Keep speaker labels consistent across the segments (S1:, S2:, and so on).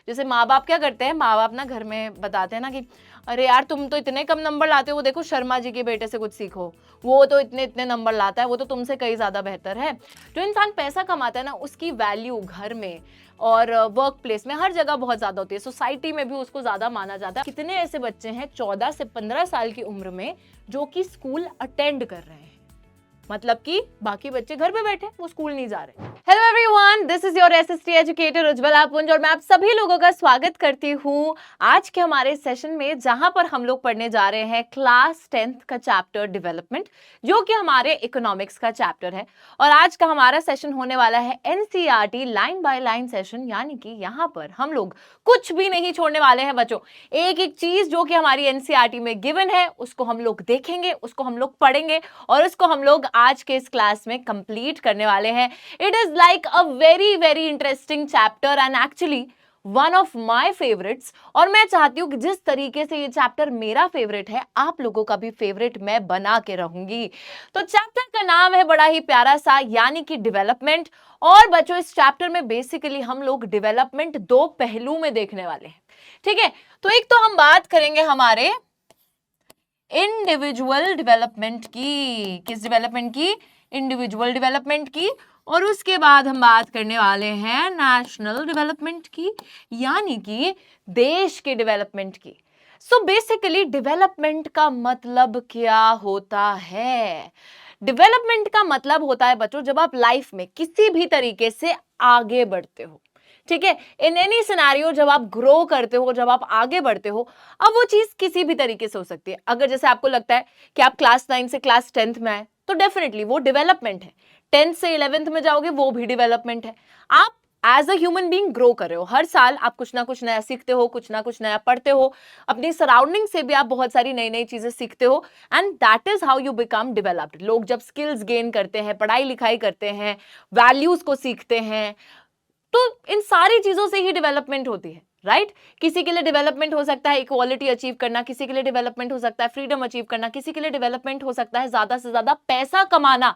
S1: जैसे माँ बाप क्या करते हैं, माँ बाप ना घर में बताते हैं ना कि अरे यार तुम तो इतने कम नंबर लाते हो, वो देखो शर्मा जी के बेटे से कुछ सीखो, वो तो इतने इतने नंबर लाता है, वो तो तुमसे कहीं ज्यादा बेहतर है। जो इंसान पैसा कमाता है ना, उसकी वैल्यू घर में और वर्क प्लेस में हर जगह बहुत ज्यादा होती है, सोसाइटी में भी उसको ज्यादा माना जाता है। कितने ऐसे बच्चे हैं 14 से 15 साल की उम्र में जो कि स्कूल अटेंड कर रहे हैं, मतलब कि बाकी बच्चे घर पे बैठे, वो स्कूल नहीं जा रहे। Hello everyone, this is your SST educator Ujjwala पुंज और मैं आप सभी लोगों का स्वागत करती हूँ आज के हमारे सेशन में, जहां पर हम लोग पढ़ने जा रहे हैं क्लास 10th का चैप्टर डेवलपमेंट, जो कि हमारे इकोनॉमिक्स का चैप्टर है। और आज का हमारा सेशन होने वाला है NCERT line by line session, यानी कि यहाँ पर हम लोग कुछ भी नहीं छोड़ने वाले हैं बच्चों। एक एक चीज जो कि हमारी एनसीईआरटी में गिवन है उसको हम लोग देखेंगे, उसको हम लोग पढ़ेंगे और उसको हम लोग आज के इस क्लास में कंप्लीट करने वाले हैं। It is like a very very interesting chapter and actually one of my favourites. और मैं चाहती हूँ कि जिस तरीके से ये चैप्टर मेरा फेवरेट है, आप लोगों का भी फेवरेट मैं बना के रहूंगी। तो चैप्टर का नाम है बड़ा ही प्यारा सा, यानी कि डेवलपमेंट। और बच्चों इस चैप्टर में बेसिकली हम लोग डेवलपमेंट दो पहलू में देखने वाले हैं, ठीक है। तो एक तो हम बात करेंगे हमारे इंडिविजुअल डेवलपमेंट की, किस डेवलपमेंट की, इंडिविजुअल डेवलपमेंट की। और उसके बाद हम बात करने वाले हैं नेशनल डेवलपमेंट की, यानी कि देश के डेवलपमेंट की। सो बेसिकली डेवलपमेंट का मतलब क्या होता है? डेवलपमेंट का मतलब होता है बच्चों, जब आप लाइफ में किसी भी तरीके से आगे बढ़ते हो, ठीक है, इन एनी सिनेरियो, जब आप ग्रो करते हो, जब आप आगे बढ़ते हो। अब वो चीज किसी भी तरीके से हो सकती है। अगर जैसे आपको लगता है कि आप क्लास 9 से क्लास 10th में आए, तो डेफिनेटली वो डेवलपमेंट है। 10th से 11th में जाओगे, वो भी डेवलपमेंट है। आप as a human being grow कर रहे हो, हर साल आप कुछ ना कुछ नया सीखते हो, कुछ ना कुछ नया पढ़ते हो, अपनी सराउंडिंग से भी आप बहुत सारी नई नई चीजें सीखते हो, and that is how you become developed. लोग जब स्किल्स गेन करते हैं, पढ़ाई लिखाई करते हैं, वैल्यूज को सीखते हैं, तो इन सारी चीजों से ही डेवलपमेंट होती है, राइट। किसी के लिए डेवलपमेंट हो सकता है इक्वालिटी अचीव करना, किसी के लिए डेवलपमेंट हो सकता है फ्रीडम अचीव करना, किसी के लिए डेवलपमेंट हो सकता है ज्यादा से ज्यादा पैसा कमाना,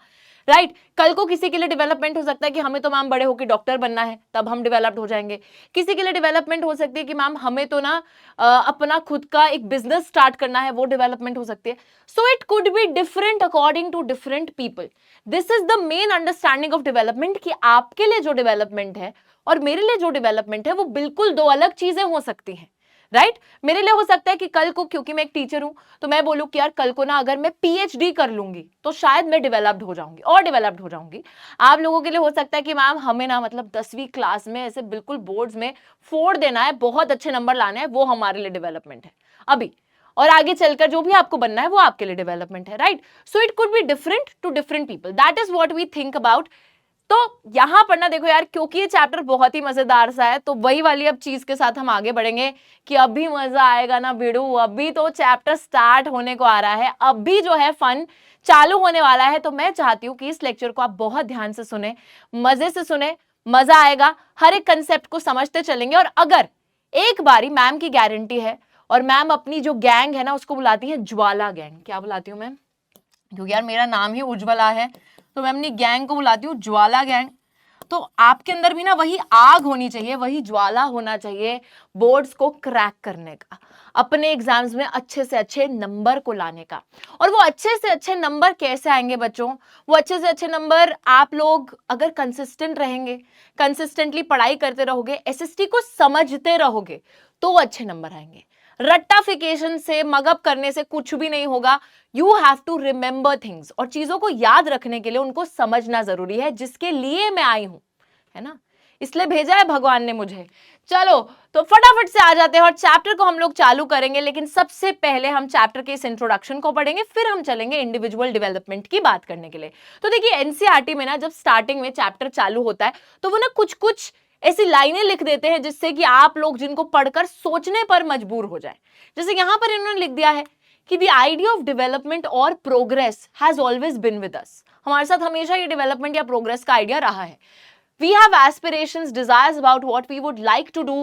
S1: राइट। कल को किसी के लिए डेवलपमेंट हो सकता है कि हमें तो मैम बड़े होकर डॉक्टर बनना है, तब हम डेवलप्ड हो जाएंगे। किसी के लिए डेवलपमेंट हो सकती है कि मैम हमें तो ना अपना खुद का एक बिजनेस स्टार्ट करना है, वो डेवलपमेंट हो सकती है। So it could be different according to different people. This is the main understanding of development, कि आपके लिए जो डेवलपमेंट है और मेरे लिए जो डेवलपमेंट है, वो बिल्कुल दो अलग चीजें हो सकती हैं, राइट। मेरे लिए हो सकता है कि कल को, क्योंकि मैं एक टीचर हूं, तो मैं बोलूं कि यार कल को ना अगर मैं पीएचडी कर लूंगी तो शायद मैं डेवलप्ड हो जाऊंगी और डेवलप्ड हो जाऊंगी। आप लोगों के लिए हो सकता है कि मैम हमें ना मतलब 10वीं क्लास में ऐसे बिल्कुल बोर्ड्स में फोड़ देना है, बहुत अच्छे नंबर लाने हैं, वो हमारे लिए डेवलपमेंट है अभी। और आगे चलकर जो भी आपको बनना है वो आपके लिए डेवलपमेंट है, right. So it could be different to different people, that is what we think about. तो यहां पर ना देखो यार, क्योंकि ये चैप्टर बहुत ही मजेदार सा है, तो वही वाली अब चीज के साथ हम आगे बढ़ेंगे कि अभी मजा आएगा ना बिड़ू, अभी तो चैप्टर स्टार्ट होने को आ रहा है, अभी जो है फन चालू होने वाला है। तो मैं चाहती हूँ कि इस लेक्चर को आप बहुत ध्यान से सुने, मजे से सुने, मजा आएगा, हर एक कंसेप्ट को समझते चलेंगे। और अगर एक बारी, मैम की गारंटी है, और मैम अपनी जो गैंग है ना उसको बुलाती है ज्वाला गैंग। क्या बुलाती हूँ मैम? क्योंकि यार मेरा नाम ही उज्ज्वला है, तो मैं अपनी गैंग को बुलाती हूँ ज्वाला गैंग। तो आपके अंदर भी ना वही आग होनी चाहिए, वही ज्वाला होना चाहिए बोर्ड्स को क्रैक करने का, अपने एग्जाम्स में अच्छे से अच्छे नंबर को लाने का। और वो अच्छे से अच्छे नंबर कैसे आएंगे बच्चों? वो अच्छे से अच्छे नंबर आप लोग अगर कंसिस्टेंट रहेंगे, कंसिस्टेंटली पढ़ाई करते रहोगे, एसएसटी को समझते रहोगे, तो वो अच्छे नंबर आएंगे। रट्टाफिकेशन से, मगअप करने से कुछ भी नहीं होगा। You have to remember things, और चीजों को याद रखने के लिए उनको समझना जरूरी है, जिसके लिए मैं आई हूं, है ना, इसलिए भेजा है भगवान ने मुझे। चलो तो फटाफट से आ जाते हैं और चैप्टर को हम लोग चालू करेंगे। लेकिन सबसे पहले हम चैप्टर के इस इंट्रोडक्शन को पढ़ेंगे, फिर हम चलेंगे इंडिविजुअल डेवलपमेंट की बात करने के लिए। तो देखिए एनसीईआरटी में ना जब स्टार्टिंग में चैप्टर चालू होता है, तो वो ना कुछ कुछ ऐसी लाइनें लिख देते हैं जिससे कि आप लोग जिनको पढ़कर सोचने पर मजबूर हो जाए। जैसे यहां पर इन्होंने लिख दिया है कि द आइडिया ऑफ डेवलपमेंट और progress has always been with us. हमारे साथ हमेशा ये डेवलपमेंट या प्रोग्रेस का आइडिया रहा है। We have aspirations, desires about what we would like to do,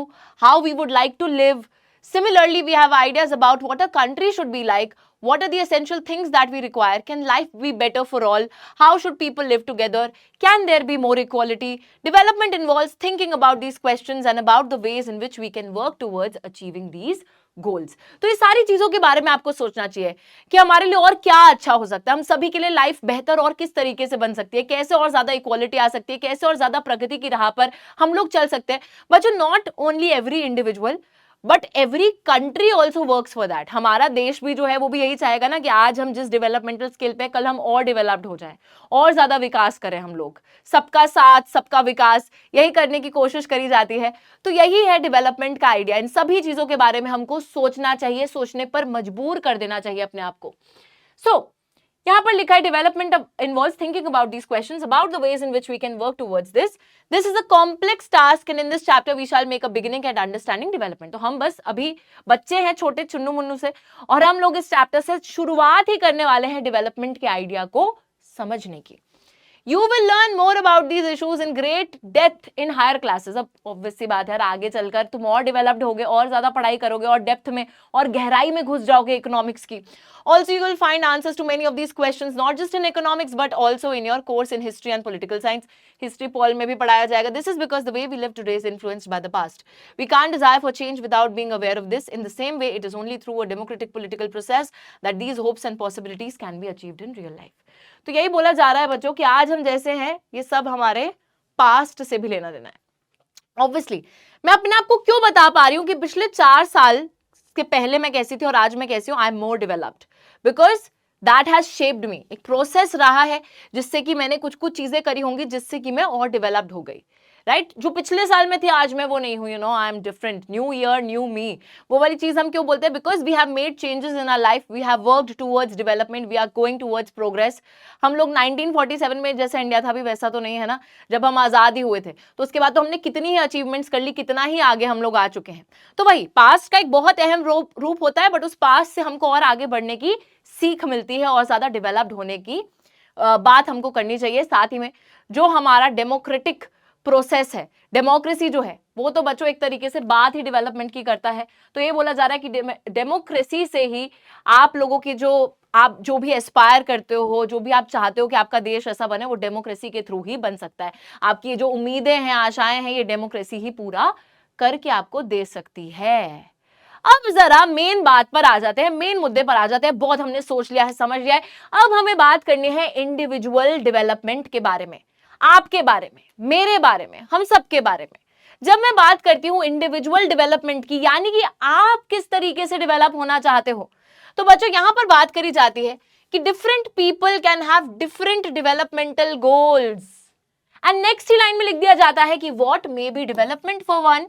S1: how we would like to live, Similarly, we have ideas about what a country should be like. What are the essential things that we require? Can life be better for all? How should people live together? Can there be more equality? Development involves thinking about these questions and about the ways in which we can work towards achieving these goals. तो ये सारी चीजों के बारे में आपको सोचना चाहिए कि हमारे लिए और क्या अच्छा हो सकता है, हम सभी के लिए लाइफ बेहतर और किस तरीके से बन सकती है, कैसे और ज्यादा इक्वालिटी आ सकती है, कैसे और ज्यादा प्रगति की राह पर हम लोग चल सकते हैं. बच्चों, not only every individual but every country also works for that. हमारा देश भी जो है वो भी यही चाहेगा ना कि आज हम जिस डेवलपमेंटल स्किल पे, कल हम और डेवलप्ड हो जाएं, और ज्यादा विकास करें हम लोग. सबका साथ सबका विकास, यही करने की कोशिश करी जाती है. तो यही है डेवलपमेंट का आइडिया. इन सभी चीजों के बारे में हमको सोचना चाहिए, सोचने पर मजबूर कर देना चाहिए अपने आप को. सो यहाँ पर लिखा है development involves thinking about these questions, about the ways in which we can work towards this. This is a complex task and in this chapter we shall make a beginning at understanding development. तो हम बस अभी बच्चे हैं छोटे चुन्नू मुन्नू से, और हम लोग इस चैप्टर से शुरुआत ही करने वाले हैं डेवलपमेंट के आइडिया को समझने की. You will learn more about these issues in great depth in higher classes. अब obvious सी बात है यार, आगे चलकर तुम और डेवलप्ड होगे, और ज्यादा पढ़ाई करोगे, और डेप्थ में और गहराई में घुस जाओगे इकोनॉमिक्स की. Also you will find answers to many of these questions not just in economics but also in your course in history and political science. History Paul में भी पढ़ाया जाएगा. This is because the way we live today is influenced by the past. We can't desire for change without being aware of this. In the same way, it is only through a democratic political process that these hopes and possibilities can be achieved in real life. तो यही बोला जा रहा है बच्चों कि आज हम जैसे हैं ये सब हमारे पास्ट से भी लेना देना है. ऑब्वियसली मैं अपने आप को क्यों बता पा रही हूँ कि पिछले 4 साल के पहले मैं कैसी थी और आज मैं कैसी हूँ. I am more developed because that has shaped me. एक प्रोसेस रहा है जिससे कि मैंने कुछ कुछ चीजें करी होंगी जिससे कि मैं और डेवलप्ड हो गई. राइट जो पिछले साल में थी आज मैं वो नहीं हूं. You know I am different. New year new me, वो वाली चीज हम क्यों बोलते हैं? Because we have made changes in our life, we have worked towards development, we are going towards progress. हम लोग 1947 में जैसा इंडिया था अभी वैसा तो नहीं है ना, जब हम आजाद ही हुए थे. तो उसके बाद तो हमने कितनी ही अचीवमेंट्स कर ली, कितना ही आगे हम लोग आ चुके हैं. तो भाई पास्ट का एक बहुत अहम रूप होता है, बट उस पास्ट से हमको और आगे बढ़ने की सीख मिलती है और ज्यादा डेवलप्ड होने की बात हमको करनी चाहिए. साथ ही में जो हमारा डेमोक्रेटिक प्रोसेस है, डेमोक्रेसी जो है वो तो बच्चों एक तरीके से बात ही डेवलपमेंट की करता है. तो ये बोला जा रहा है कि डेमोक्रेसी से ही आप लोगों की आप जो भी एस्पायर करते हो, जो भी आप चाहते हो कि आपका देश ऐसा बने, वो डेमोक्रेसी के थ्रू ही बन सकता है. आपकी जो उम्मीदें हैं, आशाएं हैं, ये डेमोक्रेसी ही पूरा करके आपको दे सकती है. अब जरा मेन बात पर आ जाते हैं, मेन मुद्दे पर आ जाते हैं. बहुत हमने सोच लिया है, समझ लिया है. अब हमें बात करनी है इंडिविजुअल डेवलपमेंट के बारे में, आपके बारे में, मेरे बारे में, हम सबके बारे में. जब मैं बात करती हूं इंडिविजुअल डेवलपमेंट की, यानी कि आप किस तरीके से डेवलप होना चाहते हो, तो बच्चों यहां पर बात करी जाती है कि different people can have different developmental goals. And next he line में लिख दिया जाता है कि what may be development for one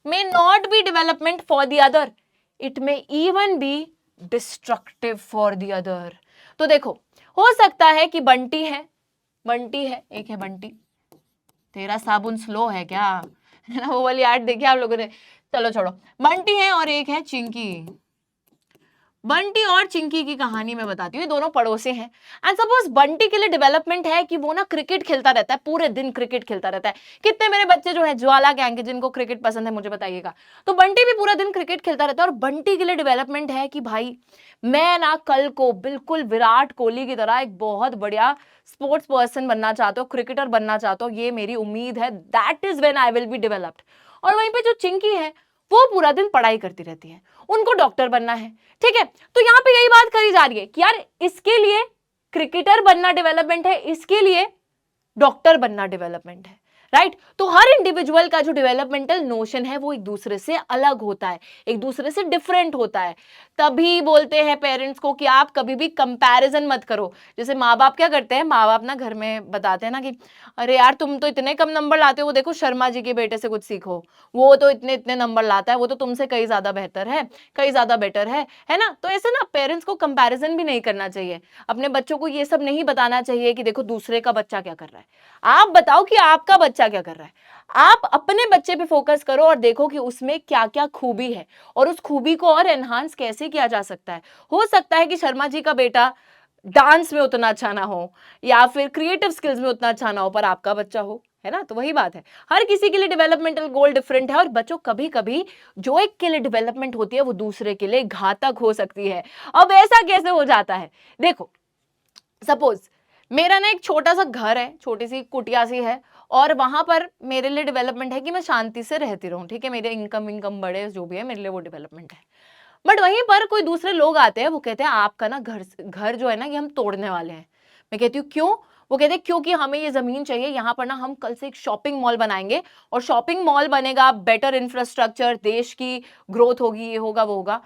S1: may not be development for the other. It may even be destructive for the other. तो देखो, हो सकता है कि बंटी है, एक है बंटी. तेरा साबुन स्लो है क्या? है ना, वो वाली ऐड देखी आप लोगों ने? चलो छोड़ो. बंटी है और एक है चिंकी. बंटी और चिंकी की कहानी मैं बताती हूँ. ये दोनों पड़ोसी हैं. एंड सपोज बंटी के लिए डेवलपमेंट है कि वो ना क्रिकेट खेलता रहता है, पूरे दिन क्रिकेट खेलता रहता है. कितने मेरे बच्चे जो है ज्वाला गैंग के जिनको क्रिकेट पसंद है मुझे बताइएगा. तो बंटी भी पूरा दिन क्रिकेट खेलता रहता है, और बंटी के लिए डेवलपमेंट है कि भाई मैं ना कल को बिल्कुल विराट कोहली की तरह एक बहुत बढ़िया स्पोर्ट्स पर्सन बनना चाहता हूँ, क्रिकेटर बनना चाहता हूँ. ये मेरी उम्मीद है. That is when I will be developed. और वहीं पे जो चिंकी है वो पूरा दिन पढ़ाई करती रहती है, उनको डॉक्टर बनना है. ठीक है, तो यहां पे यही बात करी जा रही है कि यार इसके लिए क्रिकेटर बनना डेवलपमेंट है, इसके लिए डॉक्टर बनना डेवलपमेंट है. राइट तो हर इंडिविजुअल का जो डेवलपमेंटल नोशन है वो एक दूसरे से अलग होता है, एक दूसरे से डिफरेंट होता है. तभी बोलते हैं पेरेंट्स को कि आप कभी भी कंपैरिजन मत करो. जैसे माँ बाप क्या करते हैं, माँ बाप ना घर में बताते हैं ना कि अरे यार तुम तो इतने कम नंबर लाते हो, वो देखो शर्मा जी के बेटे से कुछ सीखो, वो तो इतने इतने नंबर लाता है, वो तो तुमसे कहीं ज्यादा बेहतर है, कहीं ज्यादा बेटर है ना. तो ऐसे ना पेरेंट्स को कंपैरिजन भी नहीं करना चाहिए. अपने बच्चों को ये सब नहीं बताना चाहिए कि देखो दूसरे का बच्चा क्या कर रहा है. आप बताओ कि आपका बच्चा क्या कर रहा है. आप अपने बच्चे पे फोकस करो और देखो कि उसमें क्या क्या खूबी है और उस खूबी को और एनहांस कैसे किया जा सकता है. हो सकता है कि शर्मा जी का बेटा डांस में उतना अच्छा ना हो या फिर क्रिएटिव स्किल्स में उतना अच्छा ना हो, पर आपका बच्चा हो, है ना। तो वही बात है, हर किसी के लिए डेवलपमेंटल गोल डिफरेंट है। और बच्चों कभी कभी जो एक के लिए डेवलपमेंट होती है वो दूसरे के लिए घातक हो सकती है। अब ऐसा कैसे हो जाता है, देखो सपोज मेरा ना एक छोटा सा घर है, छोटी सी कुटिया सी है, और वहां पर मेरे लिए डेवलपमेंट है कि मैं शांति से रहती रहूं, ठीक है, मेरे इनकम बढ़े, जो भी है मेरे लिए वो डेवलपमेंट है। बट वहीं पर कोई दूसरे लोग आते हैं, वो कहते हैं आपका ना घर जो है ना ये हम तोड़ने वाले हैं। मैं कहती हूँ क्यों? वो कहते हैं क्योंकि हमें ये जमीन चाहिए, यहाँ पर ना हम कल से एक शॉपिंग मॉल बनाएंगे, और शॉपिंग मॉल बनेगा, बेटर इंफ्रास्ट्रक्चर, देश की ग्रोथ होगी, ये होगा वो होगा।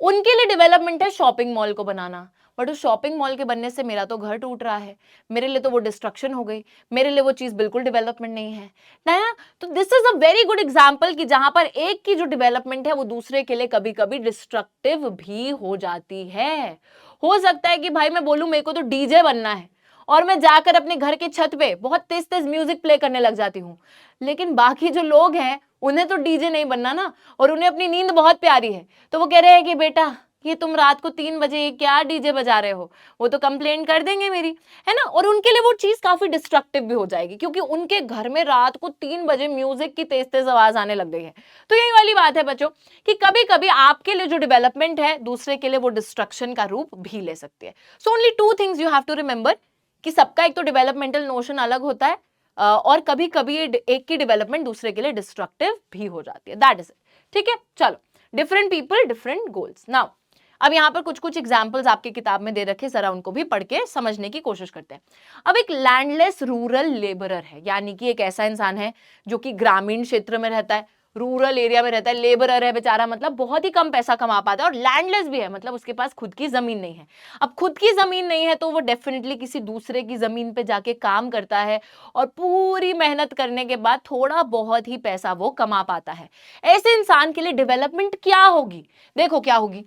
S1: उनके लिए डेवलपमेंट है शॉपिंग मॉल को बनाना, बट उस शॉपिंग मॉल के बनने से मेरा तो घर टूट रहा है, मेरे लिए तो वो डिस्ट्रक्शन हो गई, मेरे लिए वो चीज बिल्कुल डेवलपमेंट नहीं है ना। तो this is a very good example कि जहां पर एक की जो डेवलपमेंट है वो दूसरे के लिए कभी कभी डिस्ट्रक्टिव भी हो जाती है। हो सकता है कि भाई मैं बोलूं मेरे को तो डीजे बनना है, और मैं जाकर अपने घर की छत पे बहुत तेज तेज म्यूजिक प्ले करने लग जाती हूँ, लेकिन बाकी जो लोग हैं उन्हें तो डीजे नहीं बनना ना, और उन्हें अपनी नींद बहुत प्यारी है, तो वो कह रहे हैं कि बेटा ये तुम रात को 3 बजे क्या डीजे बजा रहे हो, वो तो कंप्लेंट कर देंगे मेरी, है ना। और उनके लिए वो चीज काफी डिस्ट्रक्टिव भी हो जाएगी, क्योंकि उनके घर में रात को 3 बजे म्यूजिक की तेज तेज आवाज आने लग गई है। तो यही वाली बात है बच्चों कि कभी कभी आपके लिए जो डेवलपमेंट है दूसरे के लिए वो डिस्ट्रक्शन का रूप भी ले सकती है। So only 2 things you have to remember कि सबका एक तो डेवलपमेंटल नोशन अलग होता है, और कभी कभी एक की डेवलपमेंट दूसरे के लिए डिस्ट्रक्टिव भी हो जाती है, दैट इज इट। ठीक है, चलो, different people different goals. Now अब यहाँ पर कुछ कुछ एग्जाम्पल्स आपकी किताब में दे रखे, जरा उनको भी पढ़ के समझने की कोशिश करते हैं। अब एक लैंडलेस रूरल लेबरर है, यानी कि एक ऐसा इंसान है जो कि ग्रामीण क्षेत्र में रहता है, रूरल एरिया में रहता है, लेबरर है बेचारा, मतलब बहुत ही कम पैसा कमा पाता है, और लैंडलेस भी है, मतलब उसके पास खुद की जमीन नहीं है। अब खुद की जमीन नहीं है तो वो डेफिनेटली किसी दूसरे की जमीन पे जाके काम करता है, और पूरी मेहनत करने के बाद थोड़ा बहुत ही पैसा वो कमा पाता है। ऐसे इंसान के लिए डेवलपमेंट क्या होगी? देखो क्या होगी,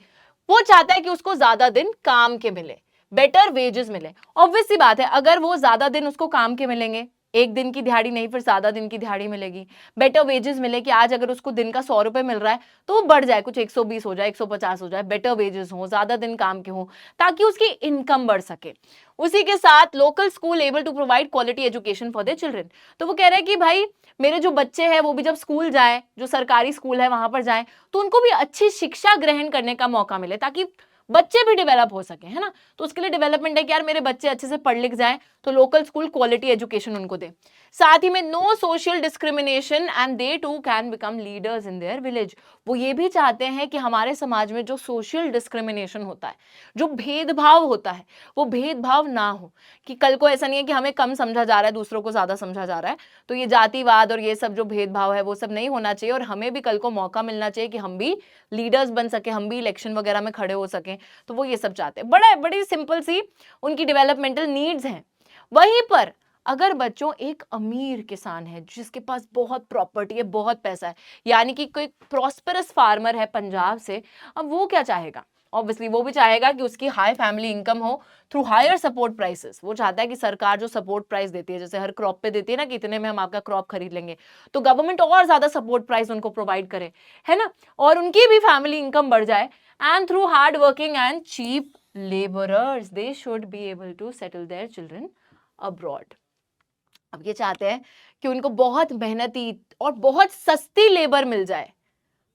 S1: वो चाहता है कि उसको ज्यादा दिन काम के मिले, बेटर वेजेस मिले। ऑब्वियस सी बात है, अगर वो ज्यादा दिन उसको काम के मिलेंगे, एक दिन की दिहाड़ी नहीं फिर ज्यादा दिन की दिहाड़ी मिलेगी, बेटर वेजेस मिले, कि आज अगर उसको दिन का 100 रुपए मिल रहा है तो वो बढ़ जाए, कुछ 120 हो जाए, 150 हो जाए, बेटर वेजेस हो, ज्यादा दिन काम के हो, ताकि उसकी इनकम बढ़ सके। उसी के साथ local school able to provide quality education for their children. तो वो कह रहे हैं कि भाई मेरे जो बच्चे हैं वो भी जब स्कूल जाए, जो सरकारी स्कूल है वहां पर जाए, तो उनको भी अच्छी शिक्षा ग्रहण करने का मौका मिले, ताकि बच्चे भी डेवलप हो सके, है ना। तो उसके लिए डेवलपमेंट है कि यार मेरे बच्चे अच्छे से पढ़ लिख जाएं, तो लोकल स्कूल क्वालिटी एजुकेशन उनको दे। साथ ही में no social discrimination and they too can become leaders in their village. वो ये भी चाहते हैं कि हमारे समाज में जो सोशल डिस्क्रिमिनेशन होता है, जो भेदभाव होता है, वो भेदभाव ना हो, कि कल को ऐसा नहीं है कि हमें कम समझा जा रहा है, दूसरों को ज्यादा समझा जा रहा है। तो ये जातिवाद और ये सब जो भेदभाव है वो सब नहीं होना चाहिए, और हमें भी कल को मौका मिलना चाहिए कि हम भी लीडर्स बन सके, हम भी इलेक्शन वगैरह में खड़े हो सकें। तो वो ये सब चाहते हैं, बड़ी सिंपल सी उनकी डेवलपमेंटल नीड्स हैं। वहीं पर अगर बच्चों एक अमीर किसान है जिसके पास बहुत प्रॉपर्टी है, बहुत पैसा है, यानी कि कोई प्रॉस्पेरस फार्मर है पंजाब से, अब वो क्या चाहेगा? ऑब्वियसली वो भी चाहेगा कि उसकी हाई फैमिली इनकम हो थ्रू हायर सपोर्ट प्राइसेस। वो चाहता है कि सरकार जो सपोर्ट प्राइस देती है, जैसे हर क्रॉप पे देती है ना कि इतने में हम आपका क्रॉप खरीद लेंगे, तो गवर्नमेंट और ज्यादा सपोर्ट प्राइस उनको प्रोवाइड करे, है ना, और उनकी भी फैमिली इनकम बढ़ जाए। And through hard working and cheap laborers they should be able to settle their children abroad। अब ये चाहते हैं कि उनको बहुत मेहनती और बहुत सस्ती लेबर मिल जाए,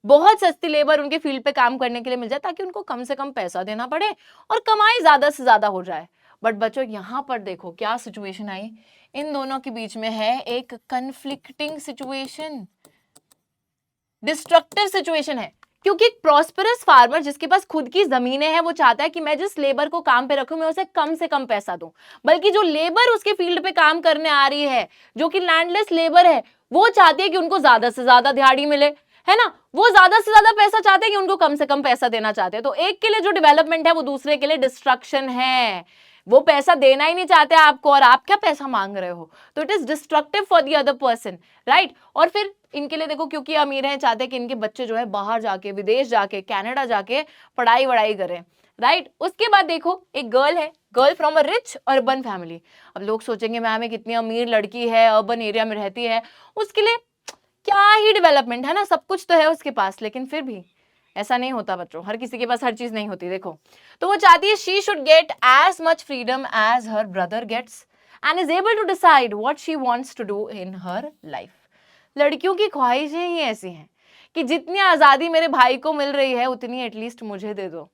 S1: बहुत सस्ती लेबर उनके फील्ड पे काम करने के लिए मिल जाए, ताकि उनको कम से कम पैसा देना पड़े और कमाई ज्यादा से ज्यादा हो जाए। बट बच्चों यहाँ पर देखो क्या सिचुएशन आई, इन दोनों के बीच में है एक कन्फ्लिक्टिंग सिचुएशन, डिस्ट्रक्टिव सिचुएशन है। क्योंकि एक प्रॉस्पेरस फार्मर जिसके पास खुद की जमीनें हैं, वो चाहता है कि मैं जिस लेबर को काम पे रखूं मैं उसे कम से कम पैसा दूं, बल्कि जो लेबर उसके फील्ड पे काम करने आ रही है, जो कि लैंडलेस लेबर है, वो चाहती है कि उनको ज्यादा से ज्यादा दिहाड़ी मिले, है ना। वो ज्यादा से ज्यादा पैसा चाहते हैं कि उनको कम से कम पैसा देना चाहते हैं। तो एक के लिए जो डेवलपमेंट है वो दूसरे के लिए डिस्ट्रक्शन है। वो पैसा देना ही नहीं चाहते आपको, और आप क्या पैसा मांग रहे हो, तो it is destructive for the other person, right. और फिर इनके लिए देखो, क्योंकि अमीर हैं, चाहते हैं कि इनके बच्चे जो है बाहर जाके, विदेश जाके, कनाडा जाके पढ़ाई वढ़ाई करें, राइट। उसके बाद देखो एक गर्ल है, girl from a rich urban family. अब लोग सोचेंगे मैम एक इतनी अमीर लड़की है, अर्बन एरिया में रहती है, उसके लिए क्या ही डेवलपमेंट है ना, सब कुछ तो है उसके पास, लेकिन फिर भी ऐसा नहीं होता बच्चों, हर किसी के पास हर चीज नहीं होती। देखो तो वो चाहती है she should get as much freedom as her brother gets, and is able to decide what she wants to do in her life. लड़कियों की ख्वाहिशें ही ऐसी हैं कि जितनी आज़ादी मेरे भाई को मिल रही है उतनी एटलीस्ट मुझे दे दो,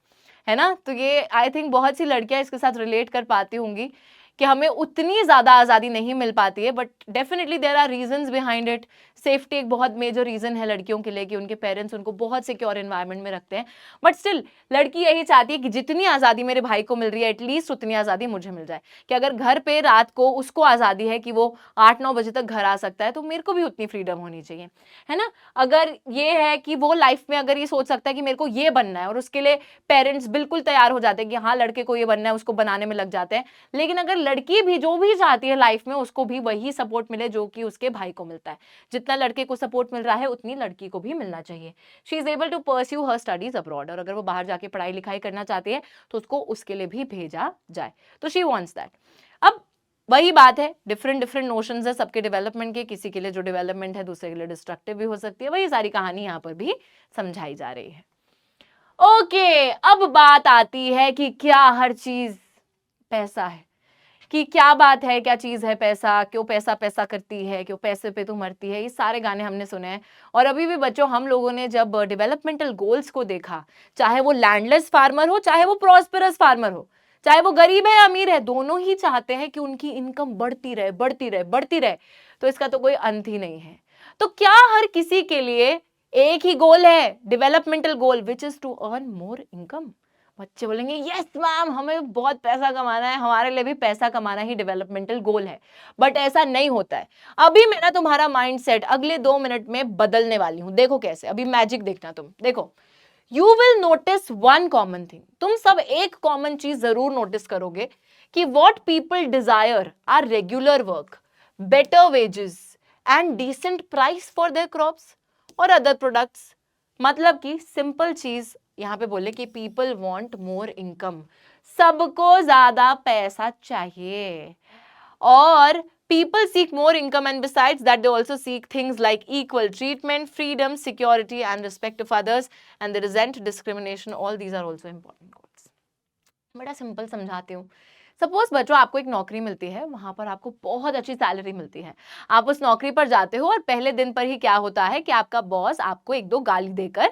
S1: है ना। तो ये आई थिंक बहुत सी लड़कियां इसके साथ रिलेट कर पाती होंगी कि हमें उतनी ज़्यादा आज़ादी नहीं मिल पाती है, but definitely there are reasons behind it. Safety एक बहुत मेजर रीज़न है लड़कियों के लिए कि उनके पेरेंट्स उनको बहुत सिक्योर एनवायरनमेंट में रखते हैं, बट स्टिल लड़की यही चाहती है कि जितनी आज़ादी मेरे भाई को मिल रही है एटलीस्ट उतनी आज़ादी मुझे मिल जाए, कि अगर घर पे रात को उसको आज़ादी है कि वो 8-9 बजे तक घर आ सकता है तो मेरे को भी उतनी फ्रीडम होनी चाहिए, है ना। अगर ये है कि वो लाइफ में अगर ये सोच सकता है कि मेरे को ये बनना है और उसके लिए पेरेंट्स बिल्कुल तैयार हो जाते हैं कि हाँ लड़के को ये बनना है, उसको बनाने में लग जाते हैं, लेकिन अगर लड़की भी जो भी चाहती है लाइफ में उसको भी वही सपोर्ट मिले जो कि उसके भाई को मिलता है, जितना लड़के को सपोर्ट मिल रहा है उतनी लड़की को भी मिलना चाहिए। She is able to pursue her studies abroad, और अगर वो बाहर जाके पढ़ाई लिखाई करना चाहती है तो उसको उसके लिए भी भेजा जाए, तो शी वांट्स दैट। अब वही बात है, डिफरेंट डिफरेंट नोशंस है सबके डेवलपमेंट के, किसी के लिए जो डेवलपमेंट है दूसरे के लिए डिस्ट्रक्टिव भी हो सकती है, वही सारी कहानी यहाँ पर भी समझाई जा रही है। ओके, अब बात आती है कि क्या हर चीज पैसा है, कि क्या बात है, क्या चीज है पैसा, क्यों पैसा पैसा करती है, क्यों पैसे पे तू मरती है, ये सारे गाने हमने सुने हैं। और अभी भी बच्चों हम लोगों ने जब डेवलपमेंटल गोल्स को देखा, चाहे वो लैंडलेस फार्मर हो चाहे वो प्रॉस्पेरस फार्मर हो, चाहे वो गरीब है अमीर है, दोनों ही चाहते हैं कि उनकी इनकम बढ़ती रहे बढ़ती रहे बढ़ती रहे, तो इसका तो कोई अंत ही नहीं है। तो क्या हर किसी के लिए एक ही गोल है, developmental goal, which is to earn more income? बच्चे बोलेंगे यस मैम हमें बहुत पैसा कमाना है, हमारे लिए भी पैसा कमाना ही डेवलपमेंटल गोल है, बट ऐसा नहीं होता है। अभी मैं ना तुम्हारा माइंडसेट अगले 2 मिनट में बदलने वाली हूं, देखो कैसे, अभी मैजिक देखना तुम, देखो you will notice one common thing, तुम सब एक कॉमन चीज जरूर नोटिस करोगे कि what people desire are regular work, better wages and decent price for their crops और अदर प्रोडक्ट्स। मतलब कि सिंपल चीज यहाँ पे बोले कि पीपल वांट मोर इनकम, सबको ज्यादा पैसा चाहिए, और people seek more income, and besides that they also seek things like equal treatment, freedom, security and respect of others, and they resent discrimination. All these are also important goals. बड़ा simple समझाती हूँ। Suppose बच्चों आपको एक नौकरी मिलती है, वहां पर आपको बहुत अच्छी सैलरी मिलती है, आप उस नौकरी पर जाते हो और पहले दिन पर ही क्या होता है कि आपका बॉस आपको 1-2 गाली देकर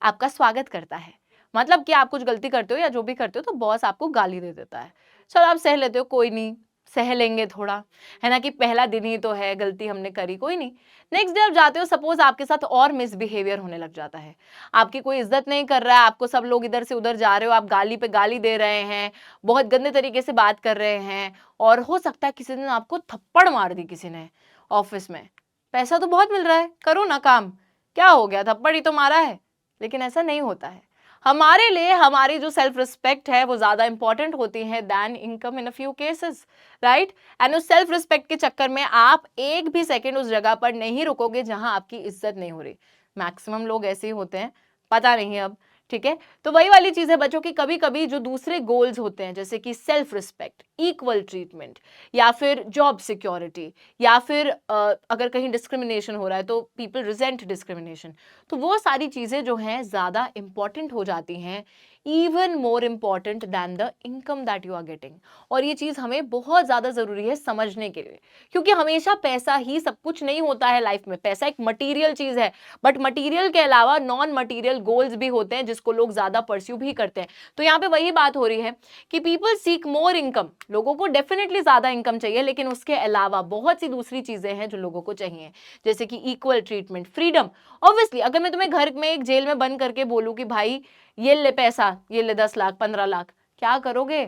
S1: आपका स्वागत करता है। मतलब कि आप कुछ गलती करते हो या जो भी करते हो तो बॉस आपको गाली दे देता है, चलो आप सह लेते हो, कोई नहीं सह लेंगे थोड़ा, है ना, कि पहला दिन ही तो है, गलती हमने करी, कोई नहीं। नेक्स्ट डे आप जाते हो, सपोज आपके साथ और मिसबिहेवियर होने लग जाता है, आपकी कोई इज्जत नहीं कर रहा है, आपको सब लोग इधर से उधर जा रहे हो, आप गाली पे गाली दे रहे हैं, बहुत गंदे तरीके से बात कर रहे हैं, और हो सकता है किसी दिन आपको थप्पड़ मार दी किसी ने ऑफिस में। पैसा तो बहुत मिल रहा है, करो ना काम, क्या हो गया, थप्पड़ ही तो मारा है। लेकिन ऐसा नहीं होता है, हमारे लिए हमारी जो सेल्फ रिस्पेक्ट है वो ज्यादा इंपॉर्टेंट होती है than income in a few cases, right. And उस सेल्फ रिस्पेक्ट के चक्कर में आप एक भी सेकंड उस जगह पर नहीं रुकोगे जहां आपकी इज्जत नहीं हो रही। मैक्सिमम लोग ऐसे ही होते हैं, पता नहीं अब, ठीक है। तो वही वाली चीज है बच्चों की, कभी कभी जो दूसरे गोल्स होते हैं जैसे कि सेल्फ रिस्पेक्ट, इक्वल ट्रीटमेंट, या फिर जॉब सिक्योरिटी, या फिर अगर कहीं डिस्क्रिमिनेशन हो रहा है तो पीपल रिजेंट डिस्क्रिमिनेशन, तो वो सारी चीजें जो हैं ज्यादा इंपॉर्टेंट हो जाती हैं, even more important than the income that you are getting. और ये चीज हमें बहुत ज्यादा जरूरी है समझने के लिए, क्योंकि हमेशा पैसा ही सब कुछ नहीं होता है लाइफ में। पैसा एक मटीरियल चीज है, बट मटीरियल के अलावा नॉन मटीरियल गोल्स भी होते हैं जिसको लोग ज्यादा परस्यू भी करते हैं। तो यहाँ पे वही बात हो रही है कि पीपल सीक मोर इनकम, लोगों को डेफिनेटली ज्यादा इनकम चाहिए, लेकिन उसके अलावा बहुत सी दूसरी चीजें हैं जो लोगों को चाहिए, जैसे कि इक्वल ट्रीटमेंट, फ्रीडम। ऑब्वियसली अगर मैं तुम्हें घर में एक जेल में बंद करके बोलूं कि भाई ये ले पैसा, ये ले 10 लाख 15 लाख, क्या करोगे?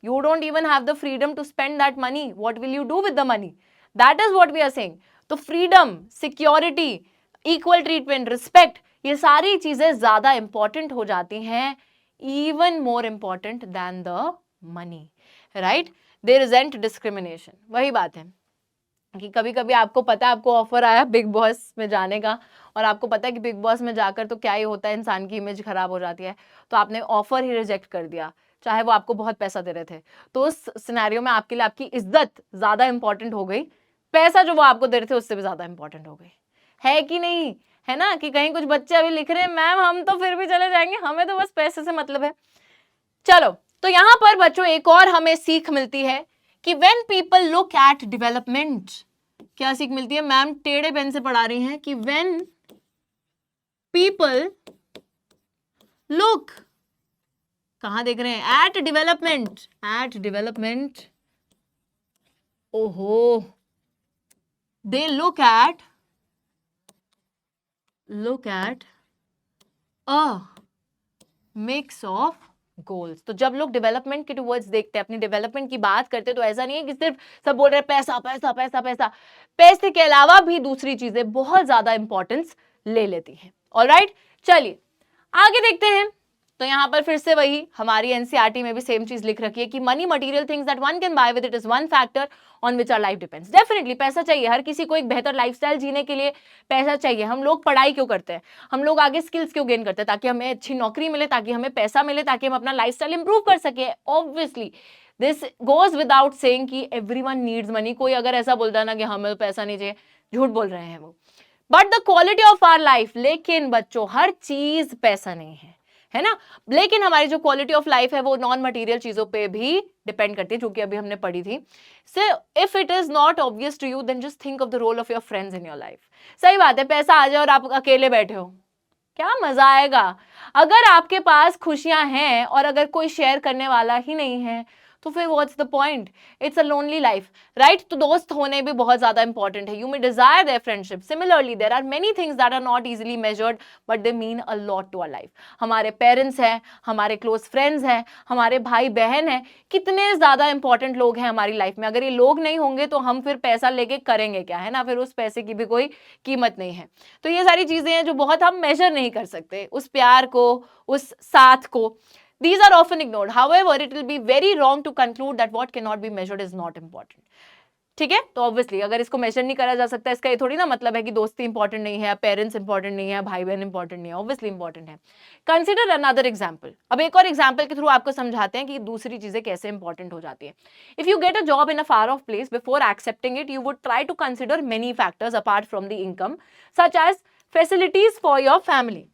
S1: You don't even have the freedom to spend that money. What will you do with the money? That is what we are saying. तो freedom, security, equal treatment, respect, ये सारी चीजें ज्यादा इंपॉर्टेंट हो जाती हैं, even more important than the money, right? They resent discrimination. वही बात है कि कभी कभी आपको पता है, आपको ऑफर आया बिग बॉस में जाने का, और आपको पता है कि बिग बॉस में जाकर तो क्या ही होता है, इंसान की इमेज खराब हो जाती है, तो आपने ऑफर ही रिजेक्ट कर दिया, चाहे वो आपको बहुत पैसा दे रहे थे। तो उस सिनेरियो में आपके लिए आपकी इज्जत ज्यादा इंपॉर्टेंट हो गई, पैसा जो वो आपको दे रहे थे उससे भी ज्यादा इंपॉर्टेंट हो गई, है कि नहीं? है ना, कि कहीं कुछ बच्चे अभी लिख रहे हैं मैम हम तो फिर भी चले जाएंगे, हमें तो बस पैसे से मतलब है। चलो, तो यहाँ पर बच्चों एक और हमें सीख मिलती है कि when people look at development, क्या सीख मिलती है? मैम टेढ़े पेन से पढ़ा रही हैं कि व्हेन पीपल लुक, कहां देख रहे हैं? एट डेवलपमेंट, एट डेवलपमेंट, ओहो, they look at a mix of goals. तो जब लोग डेवलपमेंट के टुवर्ड्स देखते हैं, अपनी डेवलपमेंट की बात करते हैं, तो ऐसा नहीं है कि सिर्फ सब बोल रहे हैं पैसा पैसा पैसा पैसा, पैसे के अलावा भी दूसरी चीजें बहुत ज्यादा इंपॉर्टेंस ले लेती हैं। ऑलराइट, चलिए आगे देखते हैं। तो यहां पर फिर से वही हमारी एनसीईआरटी में भी सेम चीज लिख रखी है कि money material things that one can buy with it is one factor on which our life depends. Definitely पैसा चाहिए, हर किसी को एक बेहतर लाइफस्टाइल जीने के लिए पैसा चाहिए। हम लोग पढ़ाई क्यों करते हैं? हम लोग आगे स्किल्स क्यों गेन करते हैं? ताकि हमें अच्छी नौकरी मिले, ताकि हमें पैसा मिले, ताकि हम अपना लाइफस्टाइल इंप्रूव कर सके। Obviously this goes without saying कि एवरीवन नीड्स मनी। कोई अगर ऐसा बोलता है ना कि हमें पैसा नहीं चाहिए, झूठ बोल रहे हैं वो। But the quality of our life, लेकिन बच्चों हर चीज पैसा नहीं है ना? लेकिन हमारी जो क्वालिटी ऑफ लाइफ है वो नॉन मटेरियल चीजों पे भी डिपेंड करती है, जो कि अभी हमने पढ़ी थी। So if it is not obvious to you, then just think of the role of your friends in your life. सही बात है, पैसा आ जाए और आप अकेले बैठे हो, क्या मजा आएगा? अगर आपके पास खुशियां हैं और अगर कोई शेयर करने वाला ही नहीं है, तो फिर what's the point? It's a lonely life, right? तो दोस्त होने भी बहुत ज्यादा इंपॉर्टेंट है। You may desire their friendship, similarly there are many things that are not easily measured but they mean a lot to our life. हमारे parents हैं, हमारे क्लोज फ्रेंड्स हैं, हमारे भाई बहन हैं, कितने ज्यादा इंपॉर्टेंट लोग हैं हमारी लाइफ में। अगर ये लोग नहीं होंगे तो हम फिर पैसा लेके करेंगे क्या, है ना? फिर उस पैसे की भी कोई कीमत नहीं है। तो ये सारी चीजें हैं जो बहुत हम मेजर नहीं कर सकते, उस प्यार को, उस साथ को। These are often ignored. However, it will be very wrong to conclude that what cannot be measured is not important. ठीक है? तो ऑब्वियसली अगर इसको मेजर नहीं करा जा सकता, इसका ये थोड़ी ना मतलब है कि दोस्ती इंपॉर्टेंट नहीं है, पेरेंट्स इंपॉर्टेंट नहीं है, भाई बहन इंपॉर्टेंट नहीं है। ऑब्वियसली इंपॉर्टेंट है। Consider another example. अब एक और एग्जाम्पल के थ्रू आपको समझाते हैं कि दूसरी चीजें कैसे इंपॉर्टेंट हो जाती है। If you get a job in a far off place, before accepting it you would try to consider many factors apart from the income, such as facilities for your family,